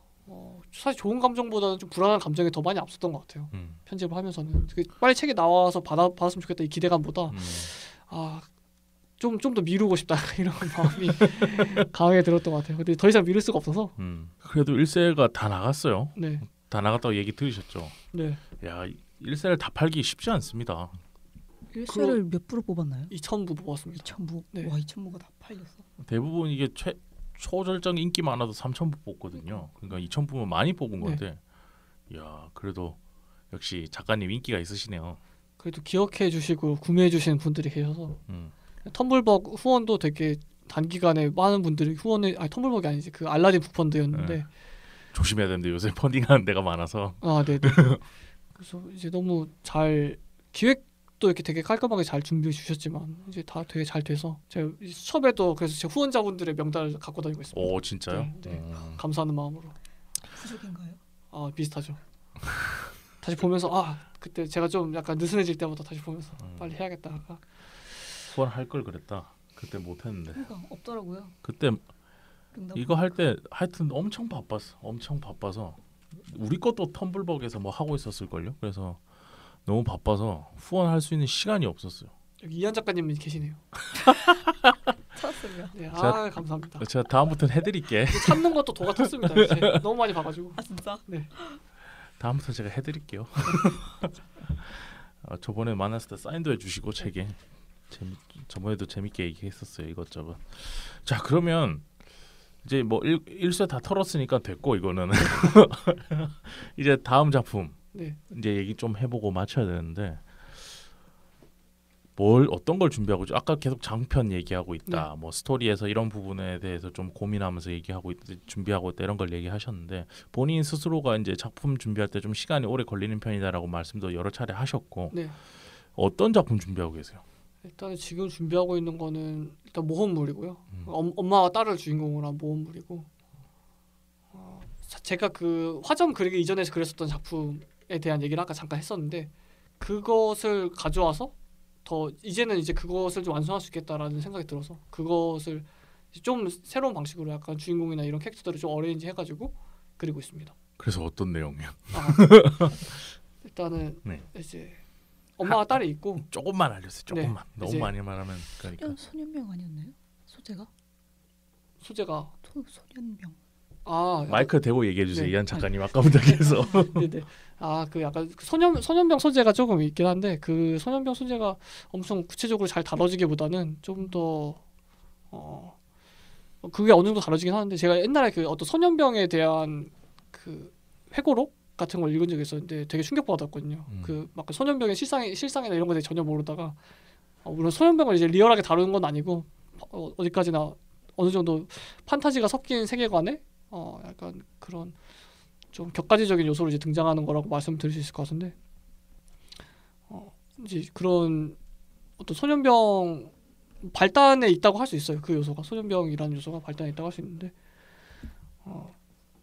사실 좋은 감정보다는 좀 불안한 감정이 더 많이 앞섰던 것 같아요. 편집을 하면서는 빨리 책이 나와서 받았으면 좋겠다 이 기대감보다 좀 더 미루고 싶다 이런 마음이 강하게 들었던 것 같아요. 근데 더 이상 미룰 수가 없어서 그래도 1세가 다 나갔어요. 네. 다 나갔다고 얘기 들으셨죠? 네. 야 1세를 다 팔기 쉽지 않습니다. 1세를 몇 부로 뽑았나요? 2,000부 뽑았습니다. 2,000부? 네. 와 2,000부가 다 팔렸어. 대부분 이게 초절정 인기 많아도 3,000부 뽑거든요. 그러니까 2,000부면 많이 뽑은 건데 야 그래도 역시 작가님 인기가 있으시네요. 그래도 기억해 주시고 구매해 주시는 분들이 계셔서 텀블벅 후원도 되게 단기간에 많은 분들이 텀블벅이 아니지 그 알라딘 북펀드였는데 네. 조심해야 되는데 요새 펀딩하는 데가 많아서 네네 그래서 이제 너무 잘 기획도 이렇게 되게 깔끔하게 잘 준비해 주셨지만 이제 다 되게 잘 돼서 제가 수업에도 그래서 제 후원자분들의 명단을 갖고 다니고 있습니다. 오 진짜요? 네. 감사하는 마음으로. 부족인가요? 비슷하죠. 다시 보면서 그때 제가 좀 약간 느슨해질 때마다 다시 보면서 빨리 해야겠다. 후원할 걸 그랬다. 그때 못했는데. 그러니까 없더라고요. 그때 이거 할 때 하여튼 엄청 바빠서 우리 것도 텀블벅에서 뭐 하고 있었을 걸요. 그래서 너무 바빠서 후원할 수 있는 시간이 없었어요. 여기 이한 작가님이 계시네요. 찾았어요. 네, 감사합니다. 제가 다음부터는 해드릴게. 찾는 것도 도가 텄습니다. 이제 너무 많이 봐가지고. 진짜? 네. 다음부터 제가 해드릴게요. 저번에 만났을 때 사인도 해주시고 책에 저번에도 재밌게 얘기했었어요 이것저것. 자 그러면 이제 뭐 1쇄 다 털었으니까 됐고 이거는 이제 다음 작품 네. 이제 얘기 좀 해보고 맞춰야 되는데 어떤 걸 준비하고 있죠? 아까 계속 장편 얘기하고 있다. 네. 뭐 스토리에서 이런 부분에 대해서 좀 고민하면서 얘기하고 준비하고 있다 이런 걸 얘기하셨는데 본인 스스로가 이제 작품 준비할 때 좀 시간이 오래 걸리는 편이다라고 말씀도 여러 차례 하셨고 네. 어떤 작품 준비하고 계세요? 일단 지금 준비하고 있는 거는 일단 모험물이고요. 엄마와 딸을 주인공으로 한 모험물이고 제가 그 화점 그리기 이전에 그렸었던 작품에 대한 얘기를 아까 잠깐 했었는데 그것을 가져와서 더 이제는 이제 그것을 좀 완성할 수 있겠다라는 생각이 들어서 그것을 좀 새로운 방식으로 약간 주인공이나 이런 캐릭터들을 좀 어레인지 해가지고 그리고 있습니다. 그래서 어떤 내용이요? 일단은 네. 이제 엄마와 딸이 있고 조금만 알려주세요. 조금만. 네, 너무 많이 말하면 그러니까. 소년병 아니었나요? 소재가? 소년병. 마이크 대고 얘기해 주세요. 네. 이한 작가님 아까부터 계속. 네네. 그 약간 소년병 소재가 조금 있긴 한데 그 소년병 소재가 엄청 구체적으로 잘 다뤄지기보다는 좀 더 그게 어느 정도 다뤄지긴 하는데 제가 옛날에 그 어떤 소년병에 대한 그 회고록 같은 걸 읽은 적이 있었는데 되게 충격받았거든요. 그 막 소년병의 실상이나 이런 거에 대해 전혀 모르다가 물론 소년병을 이제 리얼하게 다루는 건 아니고 어디까지나 어느 정도 판타지가 섞인 세계관에 약간 그런 좀 격가지적인 요소로 이제 등장하는 거라고 말씀드릴 수 있을 것 같은데 이제 그런 어떤 소년병 발단에 있다고 할 수 있어요. 그 요소가 소년병이라는 요소가 발단에 있다고 할 수 있는데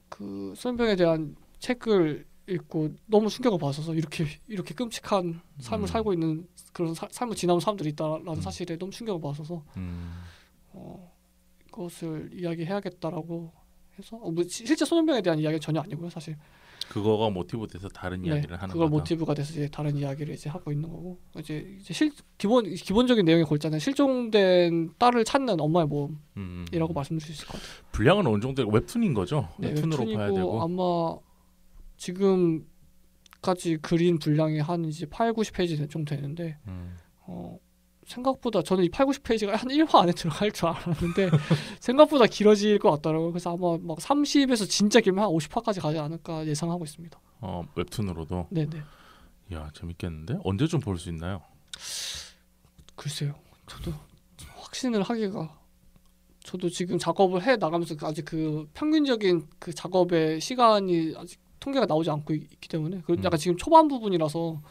그 소년병에 대한 책을 읽고 너무 충격을 받아서 이렇게 끔찍한 삶을 살고 있는 그런 삶을 지나온 사람들이 있다라는 사실에 너무 충격을 받아서 그것을 이야기해야겠다라고 해서 뭐 실제 소년병에 대한 이야기는 전혀 아니고요, 사실. 그거가 모티브 돼서 다른 이야기를 하는 그걸 거다. 모티브가 돼서 이제 다른 이야기를 이제 하고 있는 거고 이제 기본적인 내용이 골자는 실종된 딸을 찾는 엄마의 모험이라고 말씀드릴 수 있을 것 같아요. 분량은 어느 정도 웹툰인 거죠? 네, 웹툰으로 봐야 되고 아마 지금까지 그린 분량이 한 이제 8-90페이지 정도 되는데 생각보다 저는 이 8-90페이지가 한 1화 안에 들어갈 줄 알았는데 생각보다 길어질 것 같더라고요. 그래서 아마 막 30에서 진짜 길면 한 50화까지 가지 않을까 예상하고 있습니다. 웹툰으로도? 네네. 이야 재밌겠는데? 언제 좀 볼 수 있나요? 글쎄요. 저도 확신을 하기가 저도 지금 작업을 해 나가면서 아직 그 평균적인 그 작업의 시간이 아직 통계가 나오지 않고 있기 때문에 약간 지금 초반 부분이라서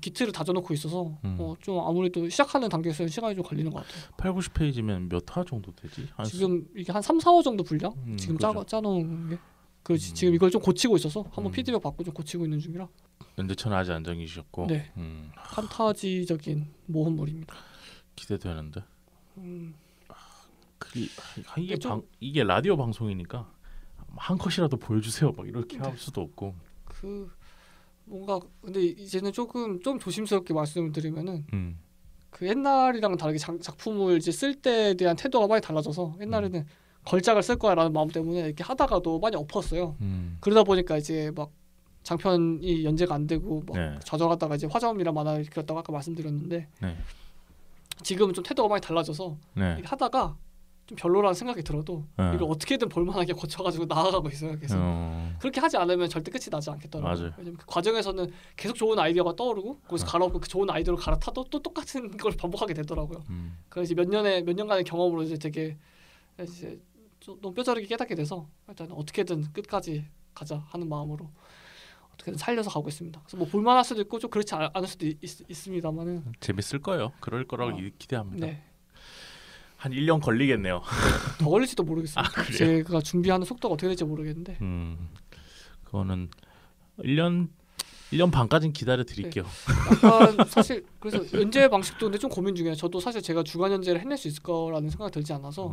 기틀을 다져놓고 있어서 좀 아무래도 시작하는 단계에서는 시간이 좀 걸리는 것 같아요. 8-90페이지면 몇 화 정도 되지? 지금 이게 한 3-4화 정도 분량? 지금 그렇죠. 짜놓은 게 지금 이걸 좀 고치고 있어서 한번 피드백 받고 좀 고치고 있는 중이라 연재처는 아직 안정이셨고 네. 판타지적인 모험물입니다. 기대되는데 이게 라디오 방송이니까 한 컷이라도 보여주세요 막 이렇게 할 수도 없고 뭔가 근데 이제는 좀 조심스럽게 말씀을 드리면은 그 옛날이랑 다르게 작품을 이제 쓸 때에 대한 태도가 많이 달라져서 옛날에는 걸작을 쓸 거야라는 마음 때문에 이렇게 하다가도 많이 엎었어요. 그러다 보니까 이제 막 장편이 연재가 안 되고 막 좌절하다가 이제 화점이란 만화를 그렸다고 아까 말씀드렸는데 지금은 좀 태도가 많이 달라져서 하다가 좀 별로라는 생각이 들어도 이걸 어떻게든 볼만하게 고쳐가지고 나아가고 있어요. 계속 그렇게 하지 않으면 절대 끝이 나지 않겠더라고요. 맞아요. 왜냐면 그 과정에서는 계속 좋은 아이디어가 떠오르고 거기서 그 좋은 아이디어를 갈아타도 또 똑같은 걸 반복하게 되더라고요. 그래서 이제 몇 년간의 경험으로 이제 되게 이제 좀 너무 뼈저리게 깨닫게 돼서 일단 어떻게든 끝까지 가자 하는 마음으로 어떻게든 살려서 가고 있습니다. 그래서 뭐 볼만할 수도 있고 좀 그렇지 않을 수도 있습니다만은 재밌을 거예요. 그럴 거라고 기대합니다. 네. 한 1년 걸리겠네요. 더 걸릴지도 모르겠습니다. 제가 준비하는 속도가 어떻게 될지 모르겠는데 그거는 1년 반까지는 기다려 드릴게요. 네. 약간 사실 그래서 연재 방식도 근데 좀 고민 중이에요. 저도 사실 제가 주간 연재를 해낼 수 있을 거라는 생각이 들지 않아서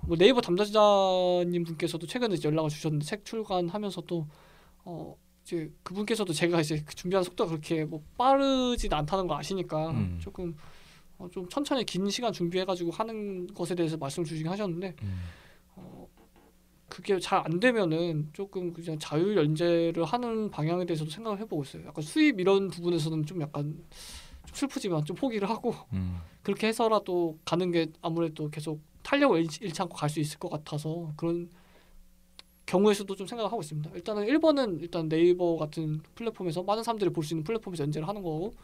뭐 네이버 담당자님 분께서도 최근에 연락을 주셨는데 책 출간하면서도 이제 그분께서도 제가 이제 준비하는 속도가 그렇게 뭐 빠르진 않다는 거 아시니까 조금 좀 천천히 긴 시간 준비해가지고 하는 것에 대해서 말씀을 주시긴 하셨는데 그게 잘 안 되면은 조금 그냥 자율 연재를 하는 방향에 대해서도 생각을 해보고 있어요. 약간 수입 이런 부분에서는 좀 약간 좀 슬프지만 좀 포기를 하고 그렇게 해서라도 가는 게 아무래도 계속 탄력을 잃지 않고 갈 수 있을 것 같아서 그런 경우에서도 좀 생각을 하고 있습니다. 일단은 1번은 일단 네이버 같은 플랫폼에서 많은 사람들이 볼 수 있는 플랫폼에서 연재를 하는 거고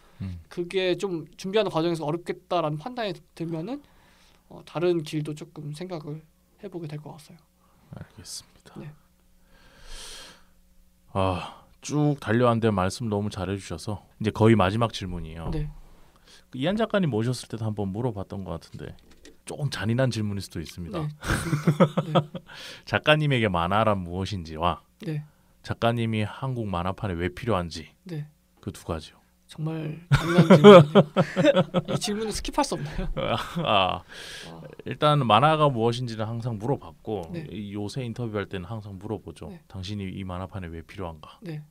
그게 좀 준비하는 과정에서 어렵겠다라는 판단이 들면은 다른 길도 조금 생각을 해보게 될 것 같아요. 알겠습니다. 네. 쭉 달려왔는데 말씀 너무 잘해주셔서 이제 거의 마지막 질문이에요. 네. 이한 작가님 모셨을 때도 한번 물어봤던 것 같은데 조금 잔인한 질문일 수도 있습니다. 네, 네. 작가님에게 만화란 무엇인지와 네. 작가님이 한국 만화판에 왜 필요한지 네. 그 두 가지요. 정말 잔인한 질문이네요. 이 질문은 스킵할 수 없나요? 일단 만화가 무엇인지는 항상 물어봤고 네. 요새 인터뷰할 때는 항상 물어보죠. 네. 당신이 이 만화판에 왜 필요한가? 네.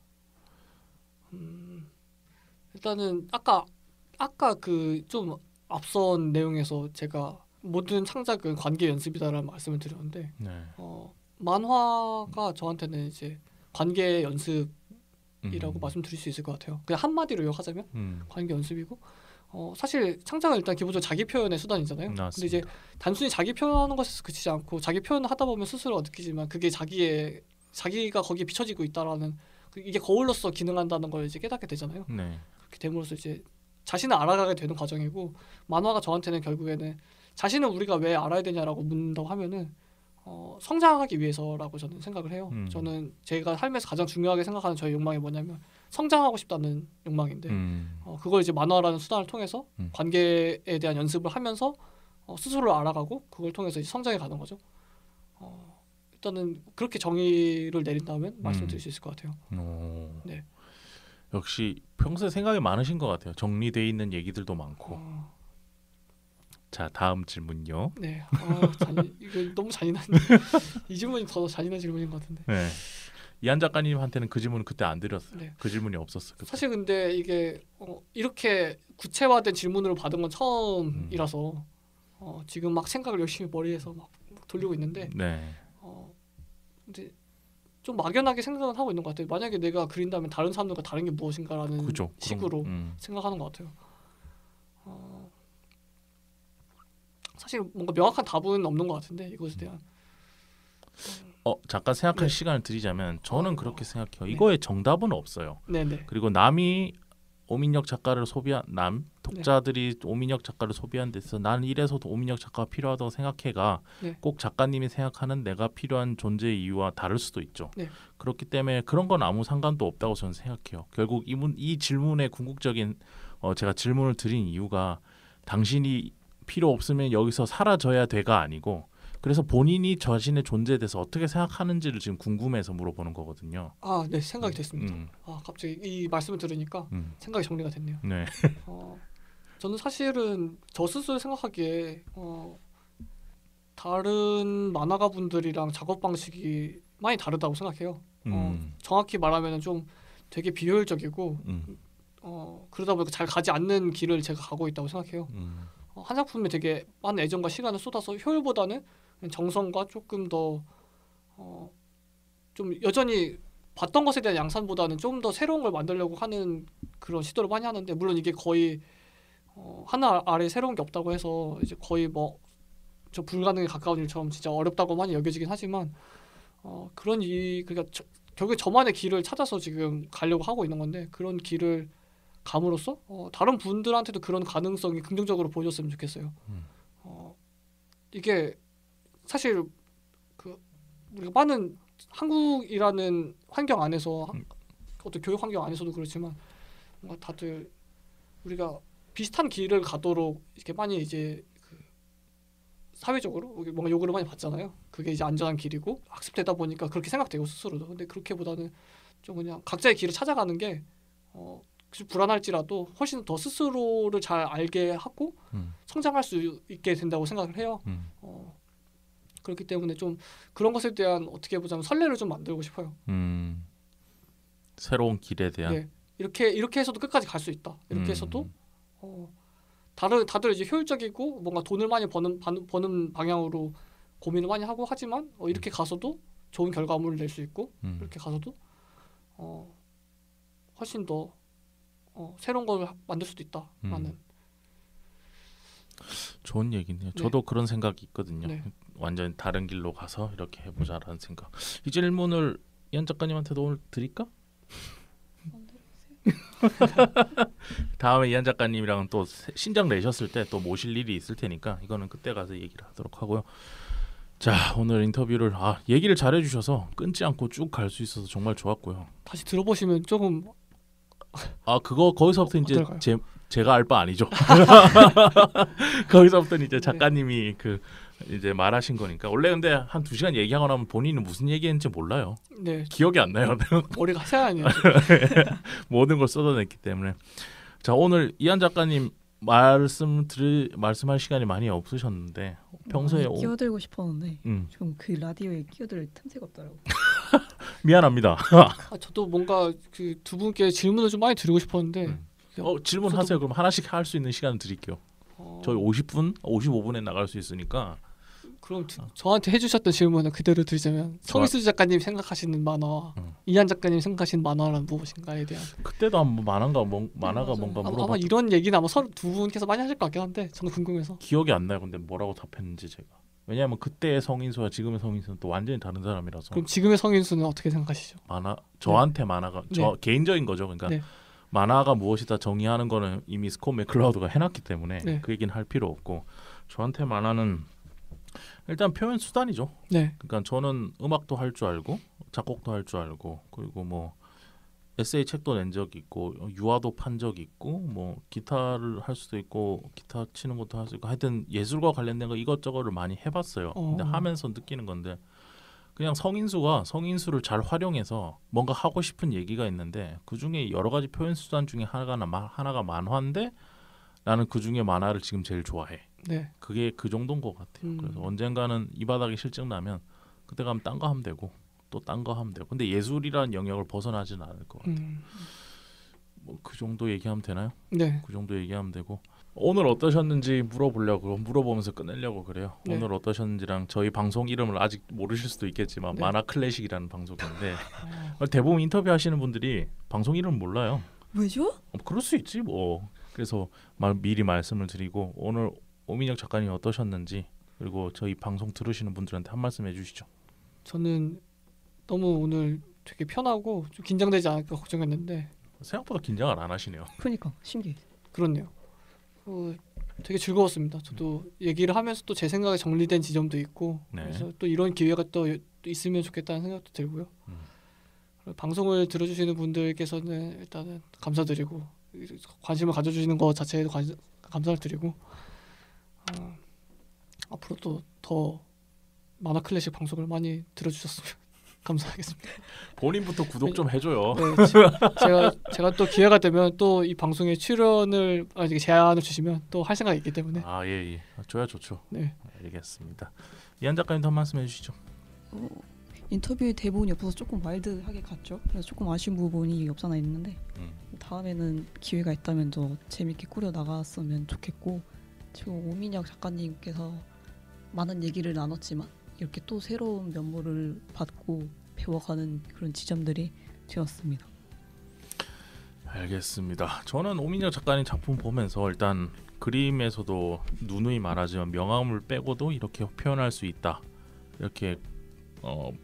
일단은 아까 그 좀 앞선 내용에서 제가 모든 창작은 관계 연습이다라는 말씀을 드렸는데 네. 만화가 저한테는 이제 관계 연습이라고 말씀드릴 수 있을 것 같아요. 그냥 한마디로 요약하자면 관계 연습이고 사실 창작은 일단 기본적으로 자기 표현의 수단이잖아요. 맞습니다. 근데 이제 단순히 자기 표현하는 것에서 그치지 않고 자기 표현을 하다 보면 스스로 느끼지만 그게 자기가 거기에 비춰지고 있다라는 이게 거울로서 기능한다는 걸 이제 깨닫게 되잖아요. 네. 그렇게 됨으로써 이제 자신을 알아가게 되는 과정이고 만화가 저한테는 결국에는 자신을 우리가 왜 알아야 되냐라고 묻는다고 하면은 성장하기 위해서라고 저는 생각을 해요. 저는 제가 삶에서 가장 중요하게 생각하는 저의 욕망이 뭐냐면 성장하고 싶다는 욕망인데 그걸 이제 만화라는 수단을 통해서 관계에 대한 연습을 하면서 스스로를 알아가고 그걸 통해서 이제 성장해 가는 거죠. 일단은 그렇게 정의를 내린다면 말씀드릴 수 있을 것 같아요. 네. 역시 평소에 생각이 많으신 것 같아요. 정리돼 있는 얘기들도 많고. 자, 다음 질문요. 네. 이거 너무 잔인한 이 질문이 더 잔인한 질문인 것 같은데. 네. 이한 작가님한테는 그 질문은 그때 안 드렸어요. 네. 그 질문이 없었어요. 그때. 사실 근데 이게 이렇게 구체화된 질문을 받은 건 처음이라서 지금 막 생각을 열심히 머리에서 막 돌리고 있는데 네. 근데 좀 막연하게 생각은 하고 있는 것 같아요. 만약에 내가 그린다면 다른 사람들과 다른 게 무엇인가라는 그죠. 식으로 생각하는 것 같아요. 사실 뭔가 명확한 답은 없는 것 같은데 이것에 대한 잠깐 생각할 네. 시간을 드리자면 저는 그렇게 생각해요. 이거에 정답은 없어요. 네네. 그리고 남이 오민혁 작가를 독자들이 오민혁 작가를 소비한 데서 나는 이래서도 오민혁 작가가 필요하다고 생각해가 네. 꼭 작가님이 생각하는 내가 필요한 존재의 이유와 다를 수도 있죠. 네. 그렇기 때문에 그런 건 아무 상관도 없다고 저는 생각해요. 결국 이 질문의 궁극적인 제가 질문을 드린 이유가 당신이 필요 없으면 여기서 사라져야 돼가 아니고 그래서 본인이 자신의 존재에 대해서 어떻게 생각하는지를 지금 궁금해서 물어보는 거거든요. 네, 생각이 됐습니다. 갑자기 이 말씀을 들으니까 생각이 정리가 됐네요. 네. 저는 사실은 저 스스로 생각하기에 다른 만화가 분들이랑 작업 방식이 많이 다르다고 생각해요. 정확히 말하면 좀 되게 비효율적이고 그러다 보니까 잘 가지 않는 길을 제가 가고 있다고 생각해요. 한 작품에 되게 많은 애정과 시간을 쏟아서 효율보다는 정성과 조금 더 좀 여전히 봤던 것에 대한 양산보다는 좀 더 새로운 걸 만들려고 하는 그런 시도를 많이 하는데 물론 이게 거의 하나 아래 새로운 게 없다고 해서 이제 거의 뭐 저 불가능에 가까운 일처럼 진짜 어렵다고 많이 여겨지긴 하지만 그러니까 결국에 저만의 길을 찾아서 지금 가려고 하고 있는 건데 그런 길을 감으로써 다른 분들한테도 그런 가능성이 긍정적으로 보여줬으면 좋겠어요. 이게 사실 우리가 많은 한국이라는 환경 안에서 어떤 교육 환경 안에서도 그렇지만 뭔가 다들 우리가 비슷한 길을 가도록 이렇게 많이 이제 사회적으로 뭔가 요구를 많이 받잖아요. 그게 이제 안전한 길이고 학습되다 보니까 그렇게 생각되고 스스로도. 근데 그렇게보다는 좀 그냥 각자의 길을 찾아가는 게 불안할지라도 훨씬 더 스스로를 잘 알게 하고 성장할 수 있게 된다고 생각을 해요. 그렇기 때문에 좀 그런 것에 대한 어떻게 보자면 설레를 좀 만들고 싶어요. 새로운 길에 대한. 네. 이렇게 해서도 끝까지 갈 수 있다. 이렇게 해서도 다들 이제 효율적이고 뭔가 돈을 많이 버는 방향으로 고민을 많이 하고 하지만 이렇게 가서도 좋은 결과물을 낼 수 있고 이렇게 가서도 훨씬 더 새로운 걸 만들 수도 있다라는 좋은 얘기네요. 네. 저도 그런 생각이 있거든요. 네. 완전 다른 길로 가서 이렇게 해보자라는 생각. 이 질문을 이한 작가님한테도 오늘 드릴까? 다음에 이한 작가님이랑 또 신작 내셨을 때 또 모실 일이 있을 테니까 이거는 그때 가서 얘기를 하도록 하고요. 자, 오늘 인터뷰를 얘기를 잘해주셔서 끊지 않고 쭉 갈 수 있어서 정말 좋았고요. 다시 들어보시면 조금 그거 거기서부터 이제 어떨까요? 제가 알 바 아니죠. 거기서부터는 이제 작가님이 이제 말하신 거니까. 원래 근데 한 2시간 얘기하고 나면 본인은 무슨 얘기했는지 몰라요. 네, 기억이 안 나요. 머리가 새하네요. 모든 걸 쏟아냈기 때문에. 자, 오늘 이한 작가님 말씀할 시간이 많이 없으셨는데 평소에 끼어들고 싶었는데 지금 그 라디오에 끼어들 틈새가 없더라고. 미안합니다. 저도 뭔가 그 두 분께 질문을 좀 많이 드리고 싶었는데 질문하세요. 그럼 하나씩 할 수 있는 시간 드릴게요. 저희 50분, 55분에 나갈 수 있으니까. 그럼 저한테 해주셨던 질문을 그대로 드리자면 성희수 작가님 생각하시는 만화, 이한 작가님 생각하시는 만화란 무엇인가에 대한. 그때도 한번 만화가 뭔가 물어봤죠. 아마 이런 얘기는 아마 서로 두 분께서 많이 하실 것 같긴 한데 저는 궁금해서. 기억이 안 나요. 근데 뭐라고 답했는지 제가. 왜냐하면 그때의 성인수와 지금의 성인수는 또 완전히 다른 사람이라서. 그럼 지금의 성인수는 어떻게 생각하시죠? 저한테 만화가 저 개인적인 거죠. 그러니까 만화가 무엇이다 정의하는 거는 이미 스콧 맥클라우드가 해놨기 때문에 그 얘기는 할 필요 없고, 저한테 만화는 일단 표현 수단이죠. 그러니까 저는 음악도 할 줄 알고 작곡도 할 줄 알고, 그리고 뭐 에세이 책도 낸 적 있고 유화도 판 적 있고 뭐 기타를 할 수도 있고 기타 치는 것도 할 수 있고, 하여튼 예술과 관련된 거 이것저것을 많이 해봤어요. 근데 하면서 느끼는 건데, 그냥 성인수를 잘 활용해서 뭔가 하고 싶은 얘기가 있는데 그 중에 여러 가지 표현 수단 중에 하나가 만화인데 나는 그 중에 만화를 지금 제일 좋아해. 그게 그 정도인 것 같아요. 그래서 언젠가는 이 바닥에 실증 나면 그때 가면 딴 거 하면 되고 또 딴 거 하면 되고, 근데 예술이라는 영역을 벗어나지는 않을 것 같아요. 뭐 그 정도 얘기하면 되나요? 그 정도 얘기하면 되고, 오늘 어떠셨는지 물어보면서 끝내려고 그래요. 오늘 어떠셨는지랑 저희 방송 이름을 아직 모르실 수도 있겠지만 만화 클래식이라는 방송인데 대부분 인터뷰하시는 분들이 방송 이름 몰라요. 왜죠? 그럴 수 있지 뭐. 그래서 미리 말씀을 드리고, 오늘 오민혁 작가님 어떠셨는지, 그리고 저희 방송 들으시는 분들한테 한 말씀 해주시죠. 저는 너무 오늘 되게 편하고 좀 긴장되지 않을까 걱정했는데 생각보다 긴장을 안 하시네요. 그러니까 신기해. 그렇네요. 되게 즐거웠습니다. 저도 얘기를 하면서 또 제 생각이 정리된 지점도 있고, 그래서 또 이런 기회가 또 있으면 좋겠다는 생각도 들고요. 방송을 들어주시는 분들께서는 일단은 감사드리고, 관심을 가져주시는 것 자체에도 감사를 드리고, 앞으로도 더 만화 클래식 방송을 많이 들어주셨으면 감사하겠습니다. 본인부터 구독 좀 해줘요. 제가 또 기회가 되면 또 이 방송에 출연을 제안을 주시면 또 할 생각이 있기 때문에. 예. 줘야 좋죠. 알겠습니다. 이한 작가님도 한 말씀 해주시죠. 인터뷰 대본이 없어서 조금 와일드하게 갔죠. 그래서 조금 아쉬운 부분이 없잖아 있는데 다음에는 기회가 있다면 더 재밌게 꾸려 나갔으면 좋겠고, 지금 오민혁 작가님께서 많은 얘기를 나눴지만 이렇게 또 새로운 면모를 받고 배워가는 그런 지점들이 되었습니다. 알겠습니다. 저는 오민혁 작가님 작품 보면서 일단 그림에서도 누누이 말하지만 명암을 빼고도 이렇게 표현할 수 있다, 이렇게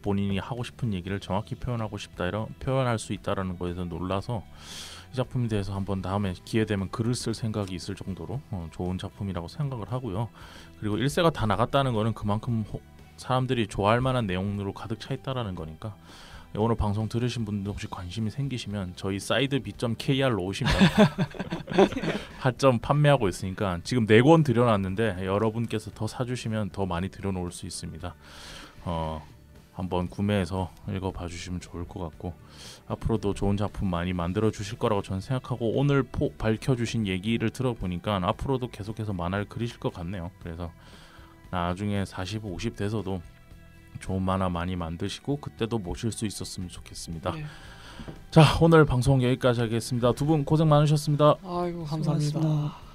본인이 하고 싶은 얘기를 정확히 표현할 수 있다라는 거에서 놀라서 이 작품에 대해서 한번 다음에 기회 되면 글을 쓸 생각이 있을 정도로 좋은 작품이라고 생각을 하고요. 그리고 1세가 다 나갔다는 거는 그만큼 사람들이 좋아할 만한 내용으로 가득 차 있다라는 거니까, 오늘 방송 들으신 분들 혹시 관심이 생기시면 저희 사이드 b.kr로 오시면 핫점 판매하고 있으니까 지금 4권 들여놨는데 여러분께서 더 사주시면 더 많이 들여놓을 수 있습니다. 한번 구매해서 읽어봐 주시면 좋을 것 같고, 앞으로도 좋은 작품 많이 만들어 주실 거라고 저는 생각하고, 오늘 밝혀주신 얘기를 들어보니까 앞으로도 계속해서 만화를 그리실 것 같네요. 그래서 나중에 40, 50 돼서도 좋은 만화 많이 만드시고 그때도 모실 수 있었으면 좋겠습니다. 자, 오늘 방송 여기까지 하겠습니다. 두 분 고생 많으셨습니다. 아이고 감사합니다. 수고하셨습니다.